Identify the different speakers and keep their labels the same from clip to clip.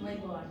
Speaker 1: My God.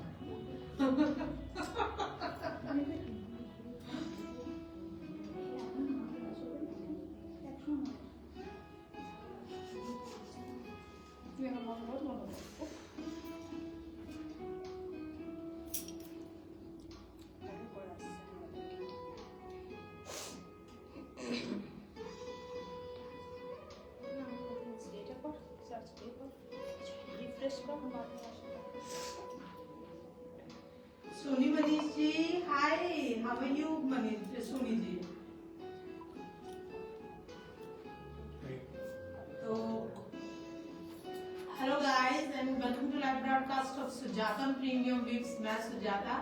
Speaker 1: Soni Manish ji, hi. How are you, Manish? Soni ji. So, hello guys, and welcome to live broadcast of Sujatam Premium Waves. मैं Sujata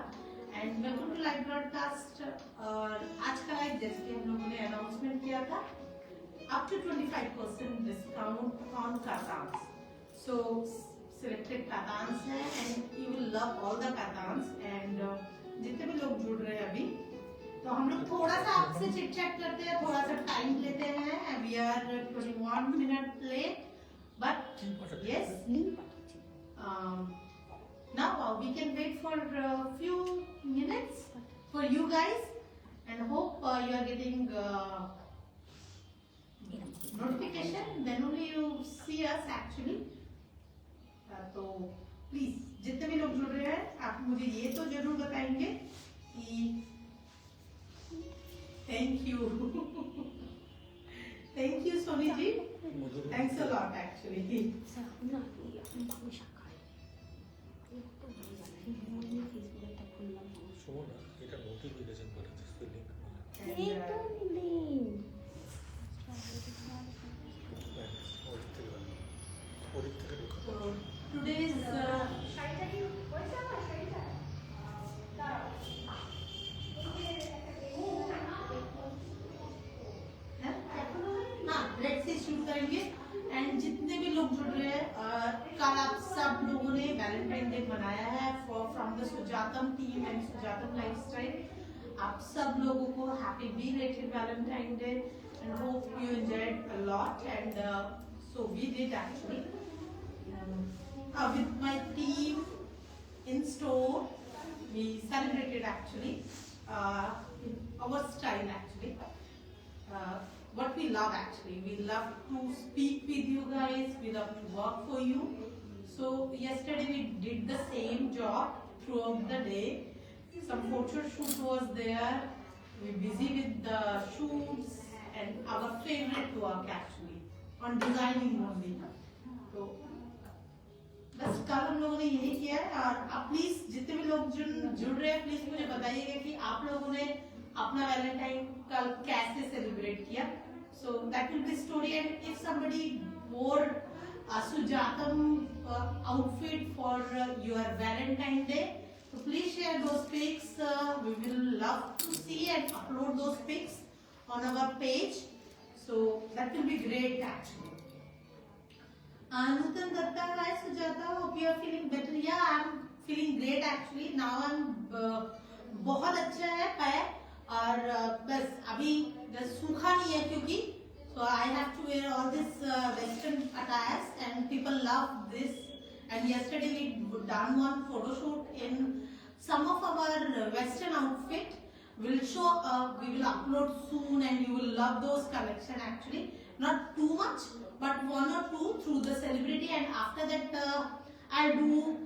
Speaker 1: and welcome to live broadcast. और आज का live जैसे कि हम लोगों ने announcement किया था, up to 25% discount on katans. So selected katans हैं and you will love all the katans and जितने भी लोग जुड़ रहे हैं अभी, तो हम लोग थोड़ा सा आपसे चिट चैट करते हैं, थोड़ा सा टाइम लेते हैं. We are 21 minutes late, but yes, now we can wait for a few minutes for you guys and hope you are getting notification. Then only you see us actually. तो please जितने भी लोग जुड़ रहे हैं आप मुझे ये तो जरूर बताएंगे कि thank you Soni ji, thanks a lot actually. Today's let's से शुरू करेंगे एंड जितने भी लोग जुड़ रहे हैं, कल आप सब लोगों ने वैलेंटाइन डे मनाया है from the Sujatam team and Sujatam lifestyle. आप सब लोगों को happy belated Valentine day and hope you enjoyed a lot and so we did actually with my team in store. We celebrated actually in our style actually. What we love actually, we love to speak with you guys, we love to work for you. So yesterday we did the same job throughout the day. Some photo shoot was there, we busy with the shoots and our favorite work actually on designing only. So बस कल हम लोगों ने यही किया है. और आप प्लीज जितने भी लोग जुड़ रहे हैं प्लीज मुझे बताइएगा कि आप लोगों ने अपना वैलेंटाइन कल कैसे सेलिब्रेट किया. So that will be story and if somebody wore Sujatam outfit for your Valentine day, so please share those pics. We will love to see and upload those pics on our page. So that will be great actually. Nutan Datta, hi Sujata, hope you are feeling better. Yeah, I am feeling great actually. Now I am बहुत अच्छा है पैर और बस अभी सूखा नहीं है क्योंकि so I have to wear all this western attires and people love this. And yesterday we done one photo shoot in some of our western outfit. We'll show, we will upload soon and you will love those collection actually. Not too much, but one or two through the celebrity, and after that I'll do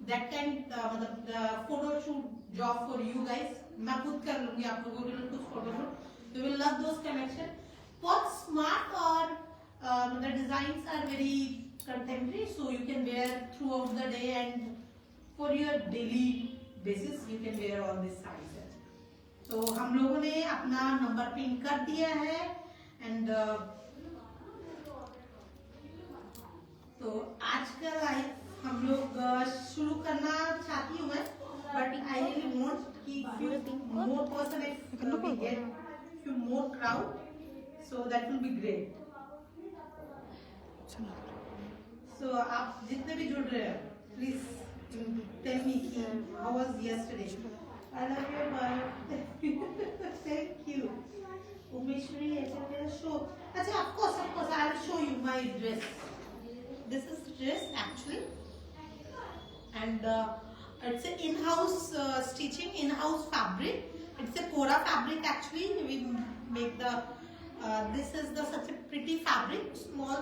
Speaker 1: that kind the photo shoot job for you guys. मैं खुद कर लूँगी आप लोगों के लिए कुछ photo shoot. You will love those collection. बहुत smart और the designs are very contemporary, so you can wear throughout the day and for your daily basis you can wear all these sizes. तो हम लोगों ने अपना number pin कर दिया है एंड तो आज का लाइव हम लोग शुरू करना चाहती हूँ मैं, बट आई रियली वांट कि few more person if we get few more crowd, so that will be great. So आप जितने भी जुड़ रहे हैं please tell me how was yesterday. I love you, bye. Thank you. Umeshwari, अच्छा मेरा show. अच्छा of course I'll show you my dress. this is the dress actually, and it's an in-house stitching, in-house fabric. It's a Kora fabric actually. We make the this is the such a pretty fabric, small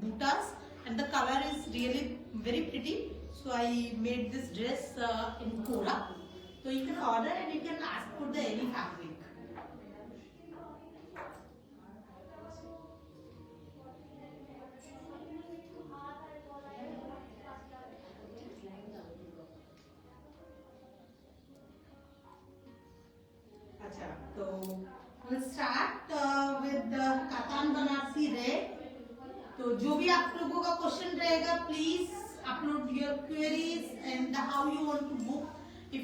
Speaker 1: bootas, and the color is really very pretty. So I made this dress in Kora. So you can order and you can ask for the any fabric. अच्छा, तो we'll start with the katan Banarasi red. तो जो भी आप लोगों का question रहेगा, please upload your queries and how you want to book. If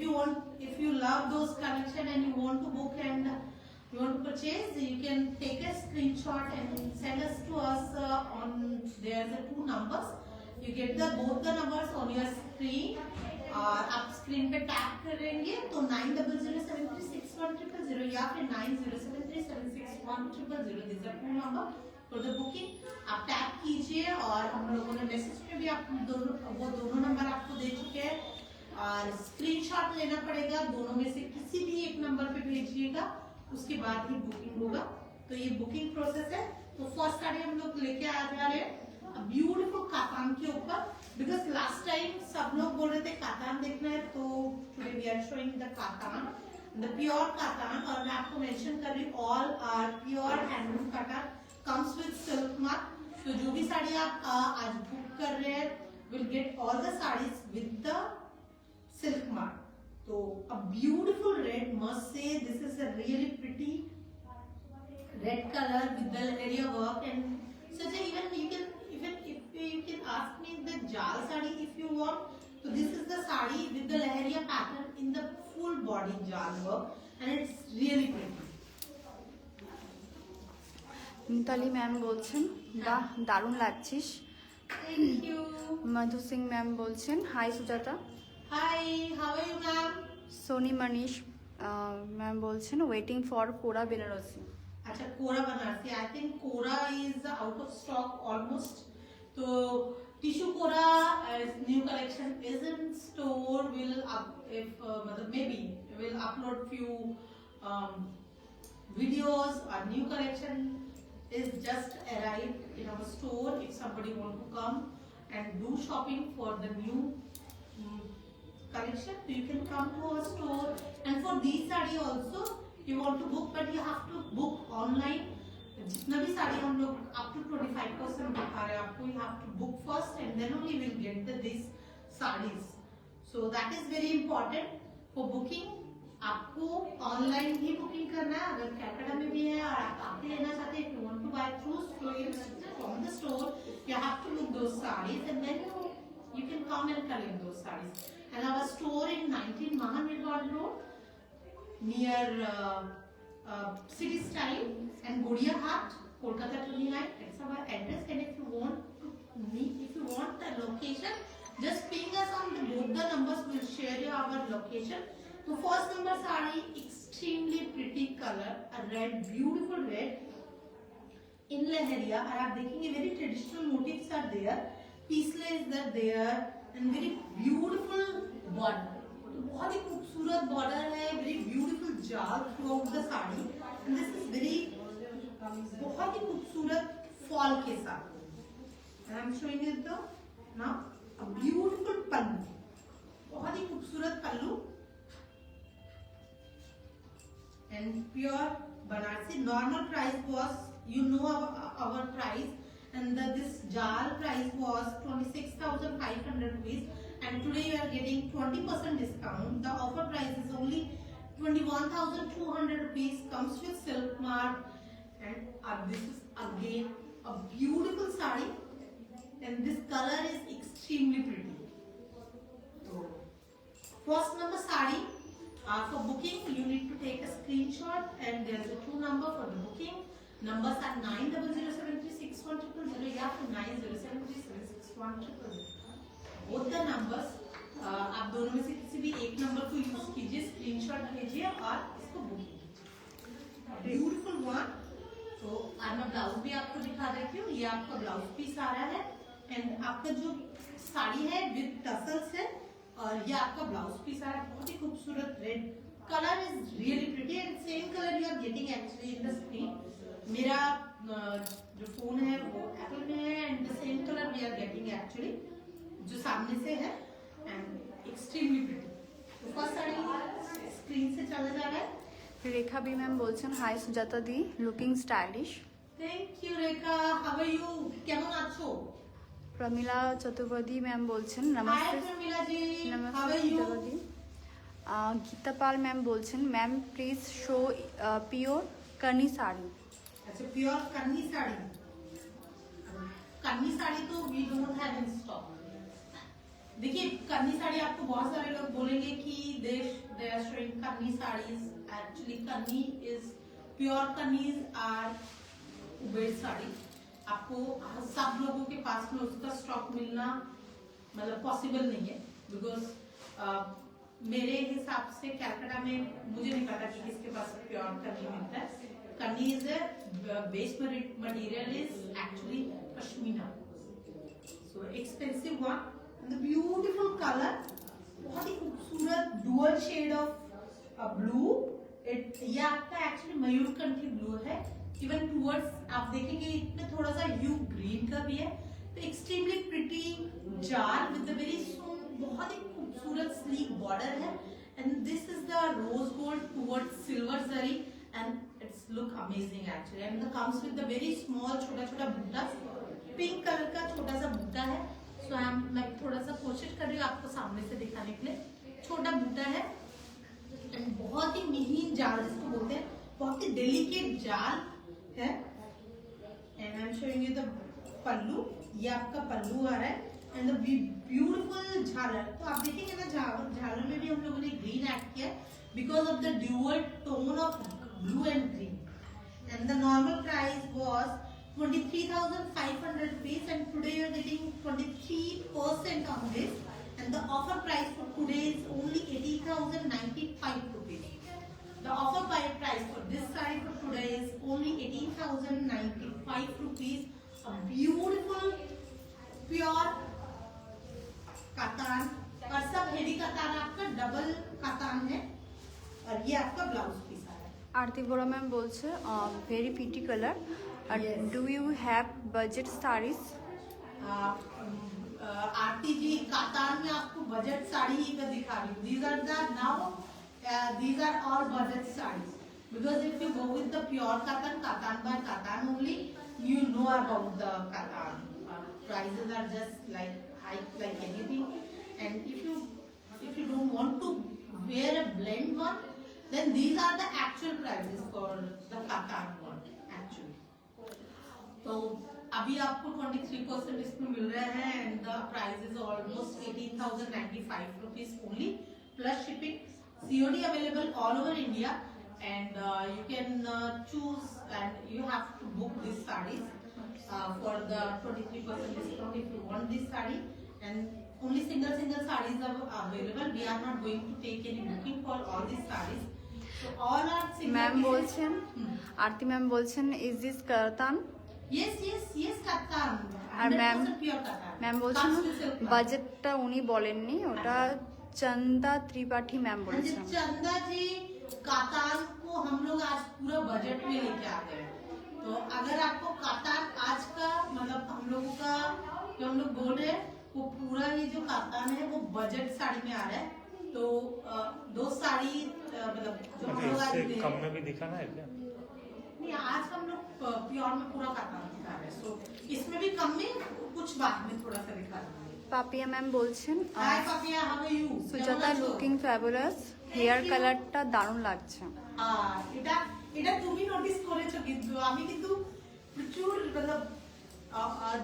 Speaker 1: you love those collection and you want to book and you want to purchase, you can take a screenshot and send us to us on there's the 2 numbers. You get the both the numbers on your screen. और आप screen पे tap करेंगे तो 9007361000 या फिर 9073761000. This are 2 number for the booking. आप tap कीजिए और हम लोगों ने मैसेज में भी आप दोनों नंबर आपको दे चुके हैं. और स्क्रीनशॉट लेना पड़ेगा, दोनों में से किसी भी एक नंबर पे भेजिएगा, उसके बाद ही बुकिंग होगा. तो ये बुकिंग प्रोसेस है. तो फर्स्ट साड़ी हम लोग लेके आ जा रहे हैं ब्यूटीफुल कातान के ऊपर, बिकॉज लास्ट टाइम सब लोग बोल रहे थे कातान देखना है. तो today we are showing the katan, the pure katan. और मैं आपको मेंशन कर रही हूँ all are pure handloom katan, comes with silk mark. तो जो भी साड़ी आप आज बुक कर रहे हैं will get all the saris with the silk mark. तो a beautiful red, must say this is a really pretty red color with the area work and such a even you can ask me the jal sari if you want. So this is the sari with the lahariya pattern in the full body jal work and it's really pretty.
Speaker 2: Mitali ma'am বলছেন বাহ দারুণ লাগছিস.
Speaker 1: Thank you.
Speaker 2: Madhu Singh ma'am বলছেন hi Sujata.
Speaker 1: Hi, how are you ma'am?
Speaker 2: Soni Manish ma'am বলছেন waiting for Kora Benarasi.
Speaker 1: अच्छा, Kora Banarasi. I think Kora is out of stock almost. तो tissue Kora new collection is in store. Will if मतलब maybe will upload few videos. Our new collection is just arrived in our store. If somebody want to come and do shopping for the new collection, so you can come to our store. And for these saree also you want to book, but you have to book online. जितना भी साड़ी हम लोग up to 25% दिखा रहे हैं आपको, you have to book first and then only we'll get these sarees. So that is very important for booking. आपको online ही booking करना है. अगर कैलकाटा में भी है और आप आके लेना चाहते हैं, if you want to buy through from the store, you have to look those sarees and then you can come and collect those sarees. And our store in 19 Mahanirvan Road near City Style and Godia Hat, Kolkata 29. That's our address. And if you want the location, just ping us on both the numbers. We'll share you our location. So first number saree, extremely pretty color, a red, beautiful red in lahariya. और आप देखेंगे very traditional motifs are there, pieces are there, and very beautiful border. बहुत ही खूबसूरत border है, very beautiful जाल throughout the sari. And this is very बहुत ही खूबसूरत फॉल के साथ. And I am showing it now a beautiful pallu, बहुत ही खूबसूरत पल्लू and pure Banarasi. Normal price was you know our price and this jal price was 26,500 rupees. And today you are getting 20% discount. The offer price is only 21,200 rupees. Comes with silk mark, and this is again a beautiful saree, and this color is extremely pretty. So, first number saree. For booking, you need to take a screenshot, and there is a 2 number for the booking. Numbers are 9007361000 या फिर 9073761000. Both the numbers आप दोनों में से किसी भी एक number को यूज कीजिए, स्क्रीनशॉट भेजिए और इसको बुक कीजिए. Beautiful one. तो आज मैं ब्लाउज भी आपको दिखा देती हूँ. ये आपका ब्लाउज पीस आ रहा है एंड आपका जो साड़ी है विद टसल्स है और ये आपका ब्लाउज पीस है, बहुत ही खूबसूरत red colour is really pretty and same colour you are getting actually in the screen. मेरा जो फोन है वो एप्पल में है and the same colour we are getting actually जो सामने से है and extremely pretty. First sari screen से चला जा रहा है।
Speaker 2: রেখা বি ম্যাম বলছেন হাই সুজাতা দি, looking stylish.
Speaker 1: Thank you Rekha, how are you, কেমন আছো?
Speaker 2: প্রমিলা চতুর্বেদী ম্যাম বলছেন
Speaker 1: হাই
Speaker 2: নমস্তে।
Speaker 1: প্রমিলা জি, হাউ
Speaker 2: নমস্তে
Speaker 1: are you?
Speaker 2: Chaturvedi. Geeta Pal ma'am বলছেন ma'am please show pure Kanni sari.
Speaker 1: अच्छा प्योर कन्नी साड़ी, कन्नी साड़ी तो we don't have in stock. देखिए कन्नी साड़ी आपको बहुत सारे लोग बोलेंगे कि दे आर शोइंग कन्नी साड़ीज, एक्चुअली कन्नी इज प्योर कन्नीज आर वेड साड़ी। आपको सब लोगों के पास में उसका स्टॉक मिलना मतलब पॉसिबल नहीं है, बिकॉज मेरे हिसाब से कैलकाटा में मुझे नहीं पता कि किसके पास प्योर कन्नी मिलता है। कन्नी is base material is actually pashmina, so expensive one and beautiful colour, बहुत ही खूबसूरत डुअल शेड ऑफ ब्लू। ये आपका एक्चुअली मयूरकंठी ब्लू है, इवन टुवर्ड्स आप देखेंगे इसमें थोड़ा सा ह्यू ग्रीन का भी है। तो एक्सट्रीमली प्रिटी जार विद अ वेरी बहुत ही खूबसूरत स्लीक बॉर्डर है and this is the rose gold towards silver zari and it's look amazing actually and comes with the very small छोटा छोटा बूटा, पिंक कलर का छोटा सा बूटा है। सो मैं थोड़ा सा कोशिश कर रही हूँ आपको सामने से दिखाने के लिए। छोटा बूटा है एंड बहुत ही महीन जाल जिसको बोलते हैं, बहुत ही डेलिकेट जाल है। And I am showing you the pallu, ये आपका पल्लू आ रहा है एंड द ब्यूटीफुल झालर। तो आप देखेंगे ना झालर में भी हम लोगों ने ग्रीन ऐड किया because of the dual tone of blue and green. And the normal price was 23,500 rupees and today you are getting 23% on this and the offer price for today is only 18,095 rupees. The offer price for this saree for today is only 18,095 rupees. A beautiful pure katan और सब heavy katan, आपका double katan है और ये आपका blouse piece है।
Speaker 2: Aarti Bora ma'am बोलছে very pretty colour. Do you have budget saris?
Speaker 1: Aarti ji Katan में आपको बजट साड़ी ही मैं दिखा रही हूँ। These are the now these are all budget sarees because if you go with the pure katan by katan only, you know about the katan prices are just like high like anything, and if you don't want to wear a blend one, then these are the actual prices for the katan one actually. तो अभी आपको 23% इसमें मिल रहा है and the price is almost 18,095 rupees only plus shipping. COD available all over India and you can choose and you have to book this saris for the 23% discount if you want this sari and only single saris are available. We are not going to take any booking for all this saris. So all are
Speaker 2: ma'am বলছেন Aarti ma'am বলছেন is this katan?
Speaker 1: Yes, কাতান।
Speaker 2: আর ma'am
Speaker 1: 100% pure কাতান।
Speaker 2: Ma'am বলছেন বাজেটটা উনি বলেননি, ওটা চন্দা ত্রিপাठी ma'am বলছেন।
Speaker 1: चंदा जी कातान को हम लोग आज पूरा बजट में लेके आ गए, तो अगर आपको कातान आज का मतलब हम लोगों का जो हम लोग बोल रहे हैं वो पूरा ही जो कातान है वो बजट साड़ी में आ रहा है। तो दो साड़ी मतलब जो हम लोग आज
Speaker 3: इससे कम में भी दिखाना है क्या?
Speaker 1: नहीं, आज हम लोग प्योर में पूरा कातान दिखा रहे हैं, सो इसमें भी कम में कुछ बाद में थोड़ा सा दिखा रहे हैं।
Speaker 2: পাপিয়া ম্যাম বলছেন
Speaker 1: hi Papiya, how are you?
Speaker 2: Sujata looking fabulous, hair কালারটা দারুণ লাগছে।
Speaker 1: এটা এটা তুমি নোটিস করেছো, কিন্তু আমি কিন্তু প্রচুর मतलब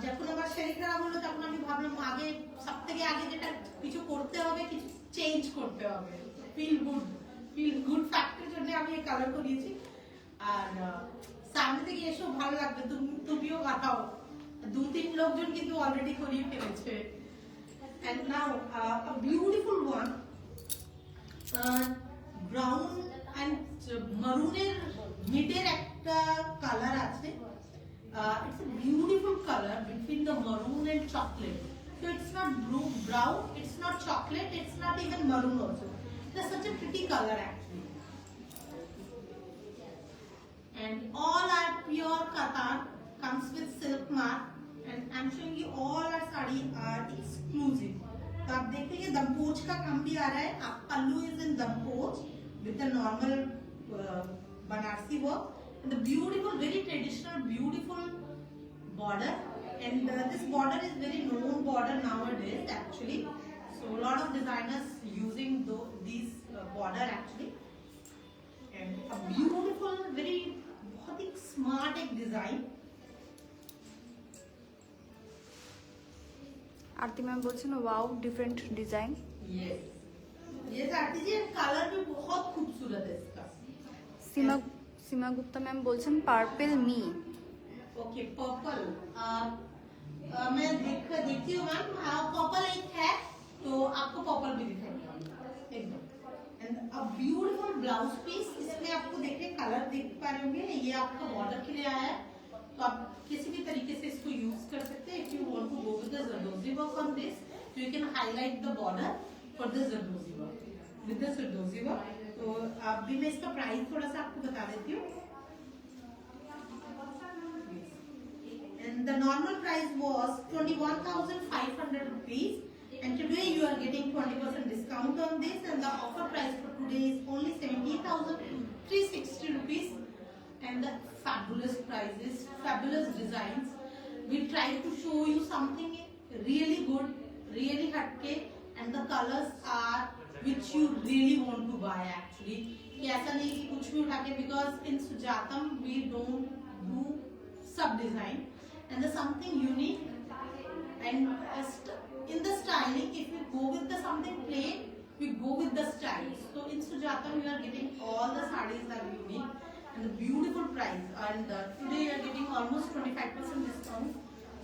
Speaker 1: যখন আমার শরীর খারাপ হলো তখন আমি ভাবলাম আগে সবথেকে আগে যেটা কিছু করতে হবে, কিছু চেঞ্জ করতে হবে, ফিল গুড ফ্যাক্টরের জন্য আমি এই কালার করিয়েছি। আর সামনে থেকে এসো, ভালো লাগবে, তুমিও বাতাও। 2-3 লোকজন কিন্তু অলরেডি করিয়ে ফেলেছে। And now a beautiful one, brown and maroon মিডের একটা কালার আছে। It's a beautiful color between the maroon and with chocolate. So it's not blue brown, it's not chocolate, it's not even maroon also. It's such a pretty color actually. And all our pure katan comes with silk mark. And I'm showing you all our sari are exclusive. तो आप देखिए ये दमपोच का काम भी आ रहा है. आप पल्लू is in दमपोच with the normal Banarasi work. And the beautiful, very traditional, beautiful border. And this border is very known border nowadays actually. So a lot of designers using these border actually. And a beautiful, very बहुत ही smart एक design.
Speaker 2: Aarti ma'am बोलছেন wow different design.
Speaker 1: Yes Aarti ji colour भी बहुत खूबसूरत है इसका.
Speaker 2: Seema Gupta ma'am बोलছেন पर्पल मी.
Speaker 1: ओके पर्पल मैं देखती हूँ मैम. पर्पल एक है तो आपको पर्पल भी दिखाएंगे एकदम. And a beautiful blouse piece. इसमें आपको देखिए कलर देख पा रहे होंगे. ये आपका बॉर्डर के लिए आया है तो आप किसी भी तरीके से इसको यूज कर सकते हैं. If you want to go with the zardozi work on this so you can highlight the border for the zardozi work with the zardozi work. तो अभी मैं इसका प्राइस थोड़ा सा आपको बता देती हूँ. And the normal price was 21,500 rupees. And today you are getting 20% discount on this. And the offer price for today is only 17,360 rupees. And the fabulous prices, fabulous designs. We try to show you something really good, really hatke, and the colors are which you really want to buy actually. कि ऐसा नहीं कि कुछ भी उठा के, because in Sujatam we don't do sub design and there's something unique and in the styling. If we go with the something plain, we go with the style. So in Sujatam you are getting all the sarees are unique and the beautiful price. And today you are getting almost 25% discount.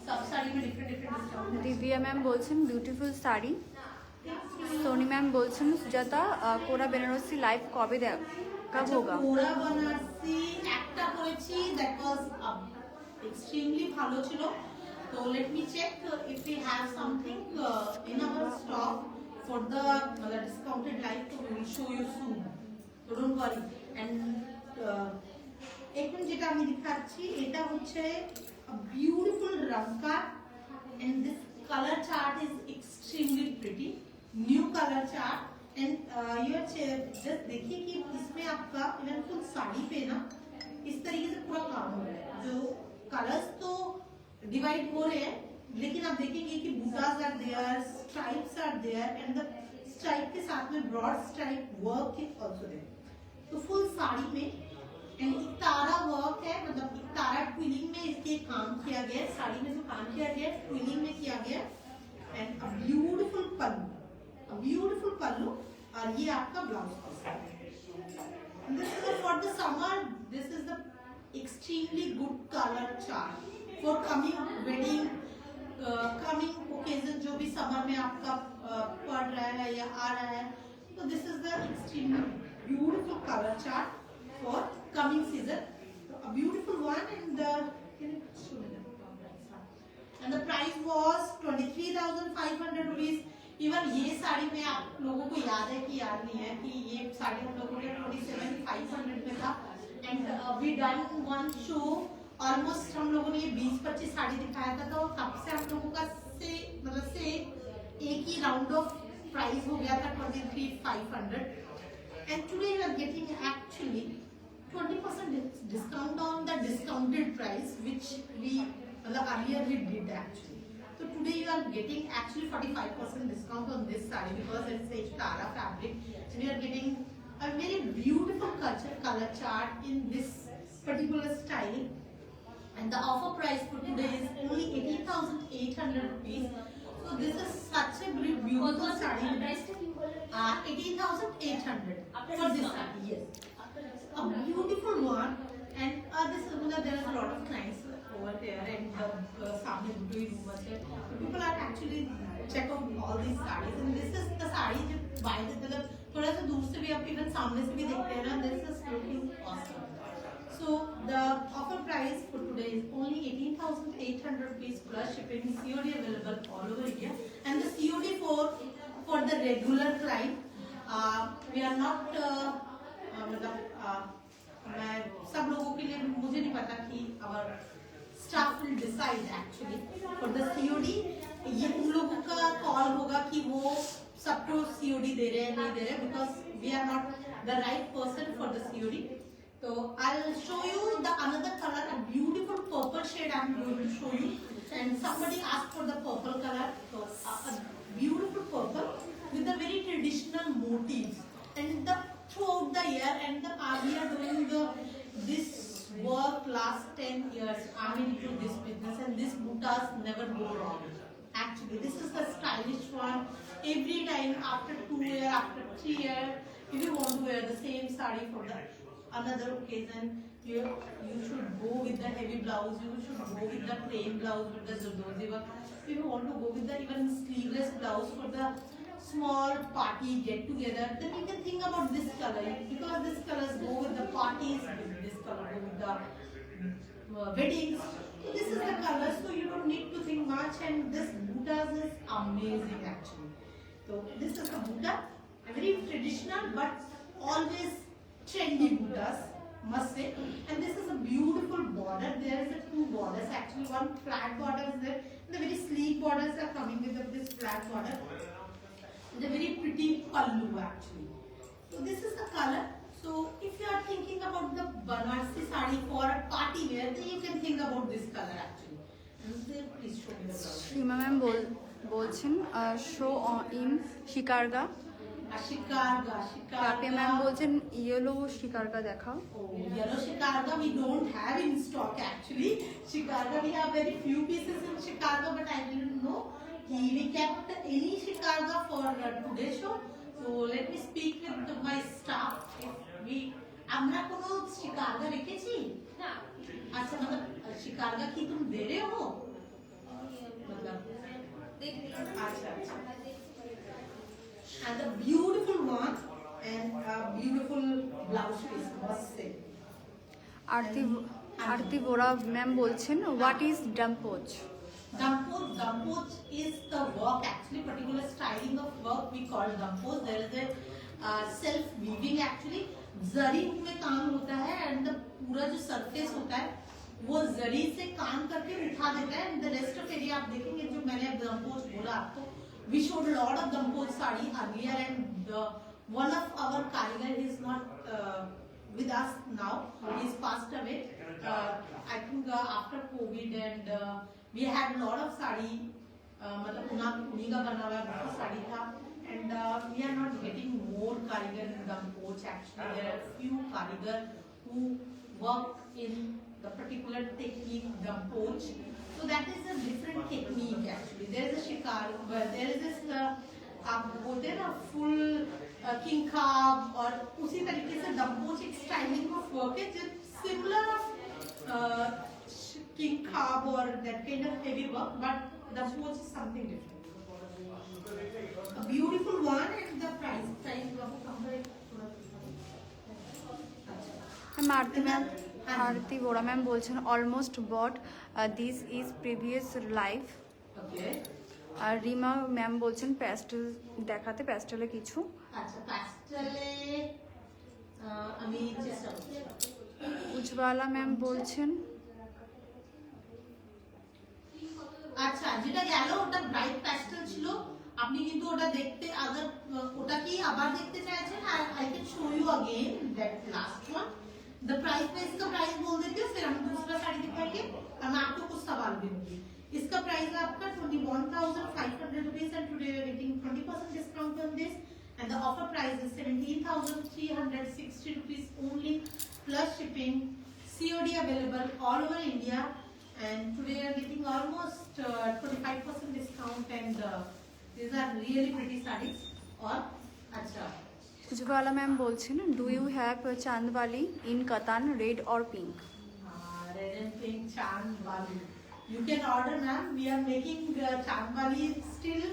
Speaker 1: सब साड़ी में different discount.
Speaker 2: Divya ma'am बोलছেন beautiful sari. Soni ma'am बोलছেন Sujata Kora Benarasi live कब होगा?
Speaker 1: कोरा बनारसी একটা করেছি, that was extremely ভালো ছিল. So let me check if we have something in our stock for the discounted live. So we will show you soon. So don't worry. And এখন যেটা আমি দেখাচ্ছি এটা হচ্ছে a beautiful ramka, and this color chart is extremely pretty. New color chart. And you just देखिए कि इसमें आपका इवन फुल साड़ी पे ना इस तरीके से पूरा काम हो रहा है. जो कलर्स तो डिवाइड हो रहे हैं लेकिन आप देखेंगे कि बूटास are there, stripes are there, and the stripe के साथ में broad stripe work is also there. तो फुल साड़ी में एंड इकतारा वर्क है, मतलब इकतारा ट्विलिंग में इसके काम किया गया है. साड़ी में जो काम किया गया है ट्विलिंग में किया गया है. एंड अ ब्यूटीफुल पल्लू और ये आपका ब्लाउज पीस है. This is for the summer. This is the extremely good colour chart for coming wedding, coming occasion जो भी समर में आपका पड़ रहा है या आ रहा है. तो this is the extremely beautiful color chart for coming season. A beautiful one. And the price was 23,500 rupees. Even ये साड़ी में आप लोगों को याद है कि याद नहीं है कि ये साड़ी हम लोगों ने 27,500 में था. And we done one show. Almost हम लोगों ने ये 20-25 साड़ी दिखाया था. तो तब से हम लोगों का मतलब से एक ही राउंड ऑफ प्राइस हो गया था 23,500. And today you are getting actually 20% discount on the discounted price which we earlier we did actually. So today you are getting actually 45% discount on this saree because it's a Tara fabric, and you are getting a very beautiful color chart in this particular style. And the offer price for today is only 18,800 rupees. So this is such a beautiful saree. 18,800 for this saree. Yes, a beautiful one. And this there is a lot of clients over there, and सामने doing much. People are actually check out all these sarees, and this is the saree जो by the मतलब थोड़ा सा दूर से भी आप even सामने से भी देखते हैं ना. This is looking awesome. So the offer price for today is only 18,800 rupees plus shipping. COD available regular client. We are not मतलब मैं सब लोगों के लिए मुझे नहीं पता कि our staff will decide actually for the COD. ये उन लोगों का कॉल होगा कि वो सबको COD दे रहे हैं नहीं दे रहे, because we are not the right person for the COD. So I'll show you the another color, a beautiful purple shade I'm going to show you. And somebody asked for the purple color, so a beautiful purple with the very traditional motifs. And throughout the year, and we are doing this work last 10 years. I'm into this business, and these buttas never go wrong. Actually, this is the stylish one. Every time after 2 years, after 3 years, if you want to wear the same sari for the another occasion, you should go with the heavy blouse. You should go with the plain blouse with the zardozzi work. If you want to go with the even sleeveless blouse for the small party get together, then you can think about this color, because this colors go with the parties, this color go with the weddings. So this is the color, so you don't need to think much. And this buttas is amazing actually. So this is a butta, a very traditional but always trendy buttas, must say. And this is a beautiful border. There is a 2 borders actually. One flat border is there. The very sleek borders are coming with this flat border. The very pretty pallu actually. So this is the color. So if you are thinking about the Banarsi sari for a party wear, then you can think about this color actually. And then please show me the blouse.
Speaker 2: Shrima ma'am বলছেন show in shikargah.
Speaker 1: Shikarga.
Speaker 2: কাপে ma'am বলছেন yellow shikargah দেখাও।
Speaker 1: Oh, yellow shikarga we don't have in stock actually. Shikarga we have very few pieces in shikarga, but I didn't know we kept any shikarga for today's show. So let me speak with my staff. If we আমরা কোনো शिकारगा রেখেছি না, আচ্ছা मतलब शिकारगा কি तुम दे रहे हो मतलब अच्छा अच्छा। And the beautiful one and a beautiful blouse piece, must say.
Speaker 2: Aarti Bora ma'am বলছেন হোয়াট ইজ ডাম্পোজ।
Speaker 1: Dampoj is the work actually, particular styling of work we call dampoj. There is a self weaving actually. जरी में काम होता है and the पूरा जो surface होता है वो जरी से काम करके उठा देता है, and the rest of area आप देखेंगे जो मैंने dampoj बोला आपको, we showed a lot of dampoj sari earlier, and one of our karigar is not with us now. He is passed away. I think after COVID, and we had a lot of sari. मतलब उन्हीं का बना हुआ बहुत साड़ी था, and we are not getting more karigar in dampoj actually. There are few karigar who work in the particular technique dampoj. So that is a different technique actually. There is a shikar, there is this आप बोलते हैं ना full king khab, और उसी तरीके से dampoj एक styling of work है जो similar king khab or that kind of heavy work, but dampoj is something different. A beautiful one, and the price of
Speaker 2: Aarti Bora ma'am বলছেন almost but this is previous life.
Speaker 1: Okay.
Speaker 2: আর Rima ma'am বলছেন pastel দেখাতে, প্যাস্টেলে কিছু।
Speaker 1: আচ্ছা প্যাস্টেলে আমি চেষ্টা করছি।
Speaker 2: উজ্জ্বলা ম্যাম বলছেন
Speaker 1: আচ্ছা যেটা গেল ওটা ব্রাইট প্যাস্টেল ছিল, আপনি কিন্তু ওটা দেখতে अगर ওটা কি আবার দেখতে চাইছেন, I can show you again that last one. The price में इसका प्राइस बोल देती हूँ, फिर हम दूसरा साड़ी दिखाएंगे और मैं आपको कुछ सवाल भी दूंगी। इसका प्राइस है आपका 21,500 rupees, and today we are getting 20% discount on this, and the offer price is 17,360 rupees only plus shipping. COD available all over India, and today we are getting almost 25% discount, and these are really pretty sarees. और अच्छा
Speaker 2: Ujjwala ma'am বলছেন do you have Chandbali in কাতান red or pink.
Speaker 1: red and pink chandbali you can order, ma'am. We are making chandbali still.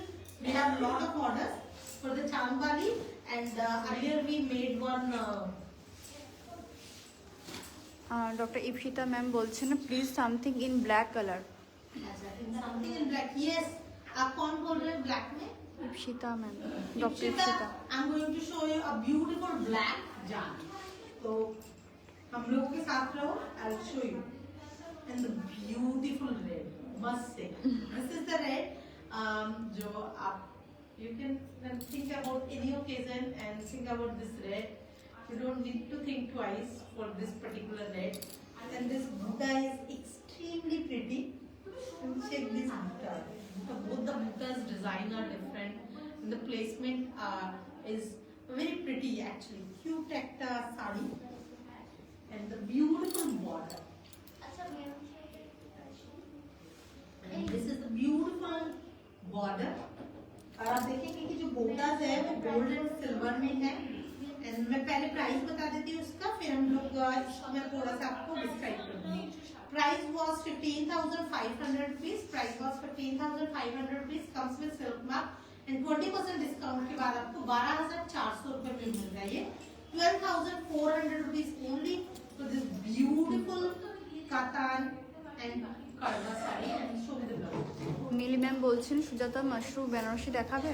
Speaker 1: We have a lot of orders for the chandbali, and earlier we made one
Speaker 2: doctor Ipsita ma'am বলছেন please something in black colour.
Speaker 1: अच्छा in something in black, yes। आप कौन बोल रहे हैं black में?
Speaker 2: Ipshita ma'am, doctor Ipshita.
Speaker 1: I'm going to show you a beautiful black jar. तो हम लोग के साथ रहो, I'll show you. And the beautiful red, must say. This is the red. जो आप you can think about any occasion and think about this red. You don't need to think twice for this particular red. And this Buddha is extremely pretty. And check this Buddha. Both the Buddha's design are different. And the placement is very pretty actually. Cute ekta sari. And the beautiful border. And this is the beautiful border. और आप देखेंगे कि जो Bottas है वो gold and silver में है। And मैं पहले प्राइस बता देती हूँ उसका, फिर हम लोग मैं थोड़ा सा आपको डिस्क्राइब कर दूंगी। Price was 15,500 rupees. Price was 15,500 rupees. Comes with silk mark and 20% discount के बाद आपको 12,400 रुपए में मिल रहा है ये। 12,400 rupees only for this beautiful katan and kadwa sari and show with blouse.
Speaker 2: Mili ma'am बोलছেন সুজাতা মাশরু বেনারসি দেখাবে।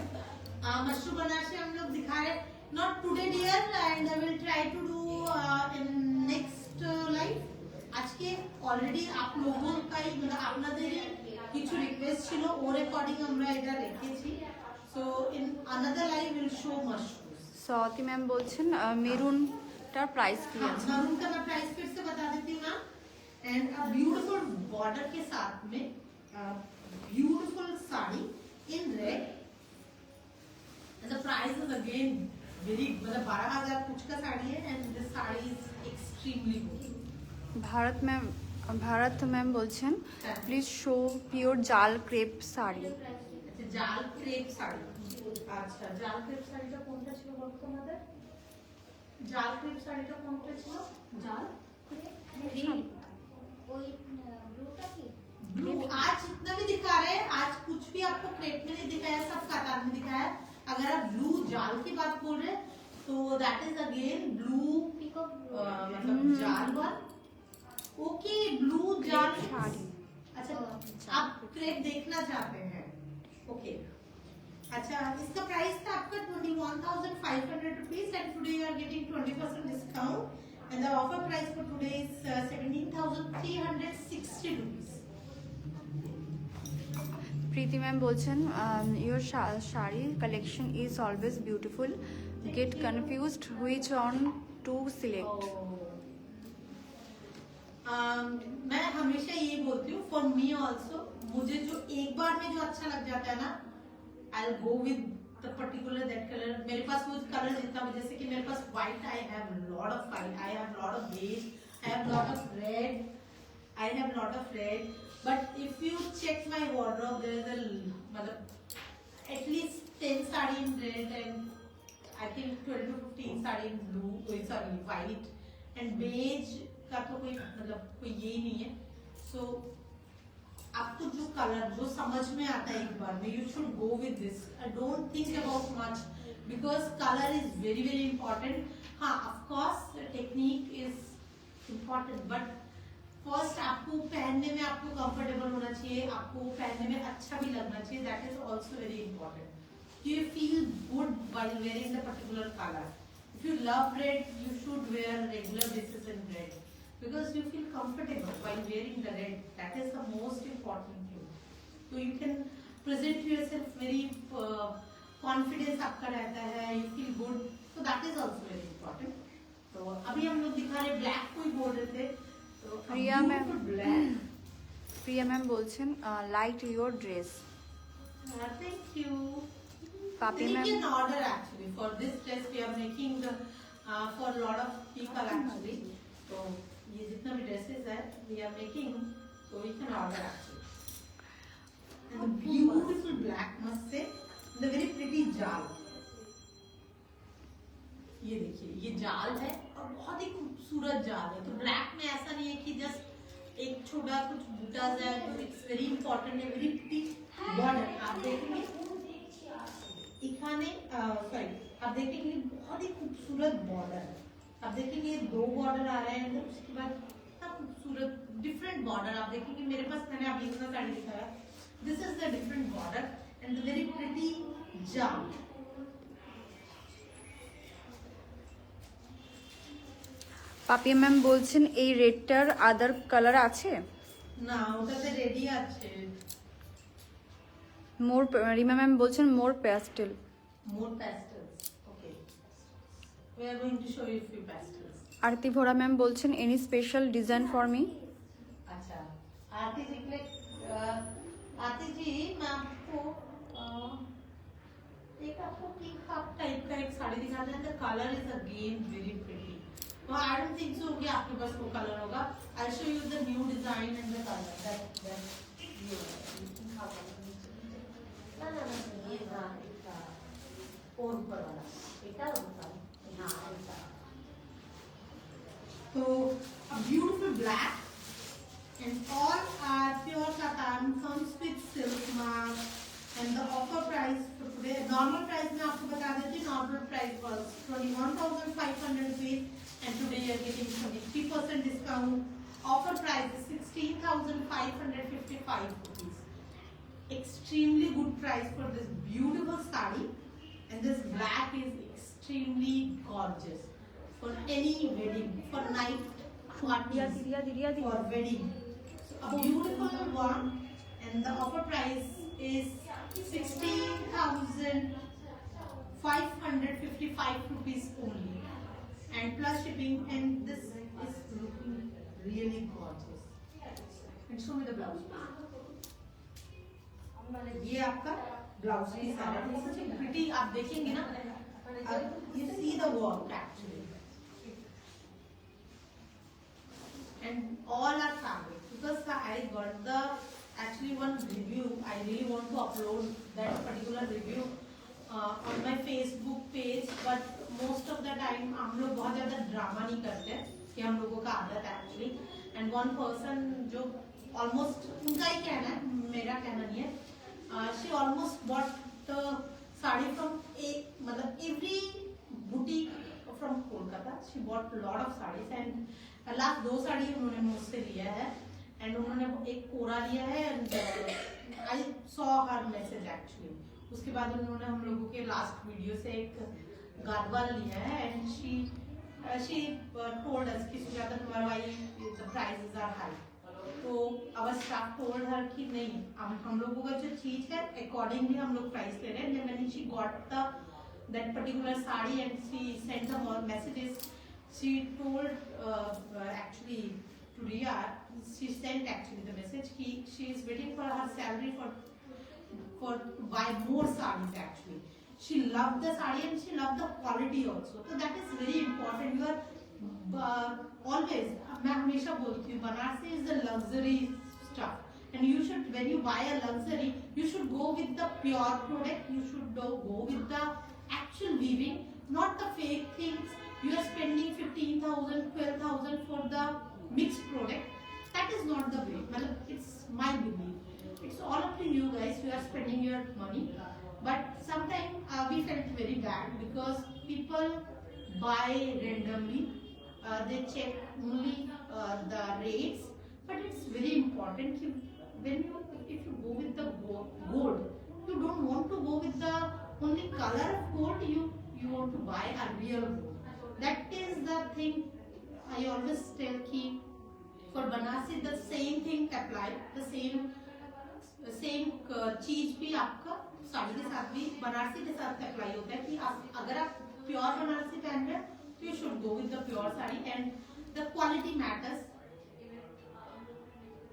Speaker 1: मशरूम बनारसी हम लोग दिखा रहे, not today dear, and I will try to do in next live. আজকে অলরেডি আপ লোগোটাই মানে আপনাদেরই কিছু রিকোয়েস্ট ছিল, ওর অ্যাকর্ডিং আমরা এটা রেখেছি। So in another live will show mushroom.
Speaker 2: Swati ma'am बोलছেন মেরুনটার প্রাইস কি আছে।
Speaker 1: मरून का मैं प्राइस फिर से बता देती हूँ ना। एंड अ ब्यूटीफुल बॉर्डर के साथ में beautiful sari in red. The price is again very मतलब 12,000 कुछ का साड़ी है and this sari is extremely good.
Speaker 2: Bharat ma'am बोलছেন please show pure jaal crepe sari.
Speaker 1: अच्छा জাল ক্রেপ শাড়ি। আচ্ছা জাল ক্রেপ শাড়িটা কোনটা ছিল বলতো আমাদের? জাল ক্রেপ শাড়িটা কোনটা ছিল? জাল
Speaker 3: ওই ব্লুটা কি?
Speaker 1: ब्लू आज जितना भी दिखा रहे हैं, आज कुछ भी आपको क्रेप में नहीं दिखाया, सब कातान में दिखाया। अगर आप ब्लू जाल की बात बोल रहे हैं तो दैट इज अगेन ब्लू मतलब जाल वन। ओके ब्लू जाल
Speaker 2: साड़ी।
Speaker 1: अच्छा आप क्रेप देखना चाहते हैं? ओके अच्छा इसका प्राइस था आपका 21,500 rupees and today you are getting 20% discount and the offer price for today is 17,360 rupees.
Speaker 2: Preeti ma'am বলছেন your sari collection is always beautiful, get confused which one to select.
Speaker 1: मैं हमेशा ये बोलती हूँ फॉर मी ऑल्सो, मुझे जो एक बार में जो अच्छा लग जाता है ना I will go with the particular that colour. मेरे पास वो कलर जितना जैसे कि मेरे पास white, I have lot of white, I have lot of beige, I have lot of red, I have lot of red. But if you check my wardrobe, there is a मतलब at least 10 sari in red and I think 12 to 15 sari in blue, sorry white and beige का तो कोई मतलब कोई ये नहीं है। So आपको जो कलर जो समझ में आता है एक बार में you should go with this. I don't think about much because color is very very important. हाँ of course the technique is important but first आपको पहनने में आपको कंफर्टेबल होना चाहिए, आपको पहनने में अच्छा भी लगना चाहिए। That is also very important. You feel good while wearing the particular colour. If you love red you should wear regular basis in red because you feel comfortable while wearing the red. That is the most important thing. तो you can present yourself very confidence आपका रहता है, you feel good, so that is also very important. तो अभी हम लोग दिखा रहे ब्लैक को ही बोल रहे थे।
Speaker 2: प्रिया मैम बोलছেন like your dress.
Speaker 1: Thank you.
Speaker 2: Papi ma'am
Speaker 1: an order actually for this dress we are making for lot of people actually। तो ये जितना भी ड्रेसेस है we are making so we can order actually। and the beautiful black must say the very pretty जाल। ये देखिए ये जाल है और बहुत ही खूबसूरत जाल है। तो ब्लैक में ऐसा नहीं है कि जस्ट एक छोटा कुछ बूटा है, तो इट्स वेरी इंपॉर्टेंट है, वेरी प्रिटी बॉर्डर। आप देखेंगे इखाने सॉरी आप देखेंगे बहुत ही खूबसूरत बॉर्डर। आप देखेंगे ये दो बॉर्डर आ रहे हैं, उसके बाद इतना खूबसूरत डिफरेंट बॉर्डर। आप देखेंगे मेरे पास मैंने अभी इतना साड़ी दिखाया, this is the different border and the very pretty জাম।
Speaker 2: পাপিয়া ম্যাম বলছেন এই রেডটার আদার কালার আছে?
Speaker 1: না, ওটাতে রেডি আছে।
Speaker 2: মোর, রিমা ম্যাম বলছেন মোর pastel.
Speaker 1: More pastels. Okay. We are going to show you few pastels.
Speaker 2: Aarti Vora ma'am বলছেন any special design for me?
Speaker 1: अच्छा, आरती जी के लिए, आरती जी मैं आपको एक आपको पिंक हाफ टाइप का एक साड़ी दिखाना है। The colour is again very pretty. तो आई डोंट थिंक सो कि आपके पास वो कलर होगा। आई show you the new design and the colour that ये पिंक हाफ ना ना ना ये ना इसका और ऊपर वाला बेटा होता है ना ऐसा। तो a beautiful black and all are pure cotton, comes with silk mark and the offer price for today, normal price में आपको बता देती हूँ, normal price was 21,500 rupees and today you are getting 23% discount. Offer price is 16,555 rupees. Extremely good price for this beautiful saree, and this black is extremely gorgeous for any wedding, for night parties, for wedding. So a beautiful one, and the offer price is 16,555 rupees only, and plus shipping. And this is looking really gorgeous. And show me the blouse. ये आपका blouse piece आ रहा है, सच में pretty. आप देखेंगे ना, you see the work actually, and all are fabric because I got the actually one review. I really want to upload that particular review on my Facebook page, but most of the time हम लोग बहुत ज़्यादा drama नहीं करते हैं, कि हम लोगों का आदत है actually. And one person जो almost उनका ही कहना है, मेरा कहना नहीं है, she almost bought the sari from मतलब every boutique from Kolkata. She bought a lot of sarees and last 2 sari उन्होंने मुझसे लिया है, and उन्होंने एक कोरा लिया है, and I saw her message actually. उसके बाद उन्होंने हम लोगों के लास्ट वीडियो से एक गादवाल लिया है, and she told us कि सुजाता तुम्हारा भाई the prices are high. तो our staff told her कि नहीं, हम लोगों का जो चीज है accordingly हम लोग प्राइस ले रहे हैं. And when she got that particular sari and she sent them all messages, she told actually to Riya, she sent actually the message कि she is waiting for her salary for to buy more sarees actually. She loved the saree and she loved the quality also. So that is very important. You are always, मैं हमेशा बोलती हूँ, Banarasi is the luxury stuff, and you should, when you buy a luxury, you should go with the pure product. You should go with the actual weaving, not the fake things. You are spending 15,000, 12,000 for the mixed product. That is not the way. It's my belief. It's all up to you guys. You are spending your money, but sometimes we felt very bad because people buy randomly. They check only the rates, but it's very important if you go with the gold, you don't want to go with the only color of gold. You want to buy a real gold. That is the thing I always tell ki for Banarsi the same thing apply, the same चीज भी आपका साड़ी के साथ भी बनारसी के साथ apply होता है कि आप अगर आप प्योर बनारसी पहन रहे हैं तो you should go with the pure sari and the quality matters.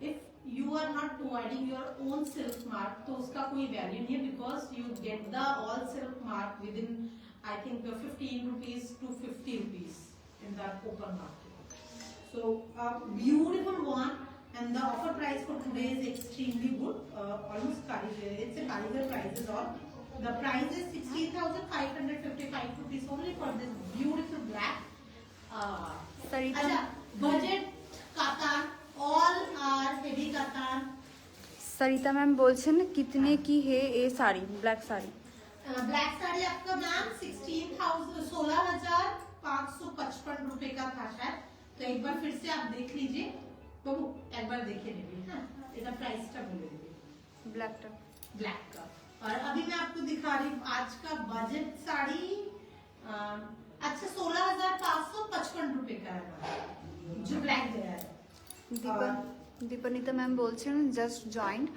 Speaker 1: If you are not providing your own silk mark तो उसका कोई वैल्यू नहीं है, because you get the all silk mark within I think 15 rupees to 50 rupees in the open market. So a beautiful one. And the offer price for today is extremely good, almost Karigar. It's a Karigar prices all. The price is 16,555 rupees only for this beautiful black.
Speaker 2: Sarita,
Speaker 1: budget katan, all are heavy katan.
Speaker 2: Sarita ma'am बोलছেন कितने की है ये sari, black sari?
Speaker 1: Black sari आपका ma'am 16,555 रुपए का था शायद. तो एक बार फिर से आप देख लीजिए, तो एक बार देखिए নেবেন. হ্যাঁ, এটা প্রাইসটা বলে দেব.
Speaker 2: ব্ল্যাকটা
Speaker 1: ব্ল্যাক কা और अभी मैं आपको दिखा रही हूँ आज का बजट साड़ी। अच्छा 16,555 रुपए का है जो ब्लैक गया है।
Speaker 2: দীপানিতা ম্যাম বলছেন জাস্ট জয়েন্ট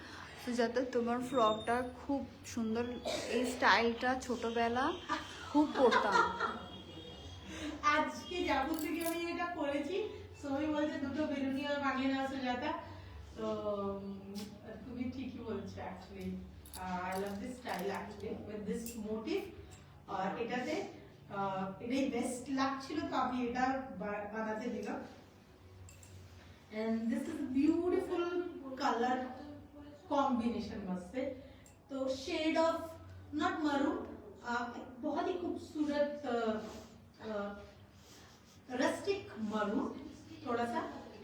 Speaker 2: সুজাতা তোমার ফ্রকটা খুব সুন্দর, এই স্টাইলটা ছোটবেলা খুব পরতাম।
Speaker 1: আজকে যাবো থেকে আমি এটা করেছি, সবাই বলছে দুটো বেরুনি আর বানিয়ে নাও সুজাতা, তো তুমি ঠিকই বলছো actually. I love this style actually with this motif. আর এটাতে এটাই বেস্ট লাগছিল, তো আমি এটা বানাতে দিলাম। And this is beautiful color combination must say, तो shade of not maroon, बहुत ही खूबसूरत rustic maroon थोड़ा सा,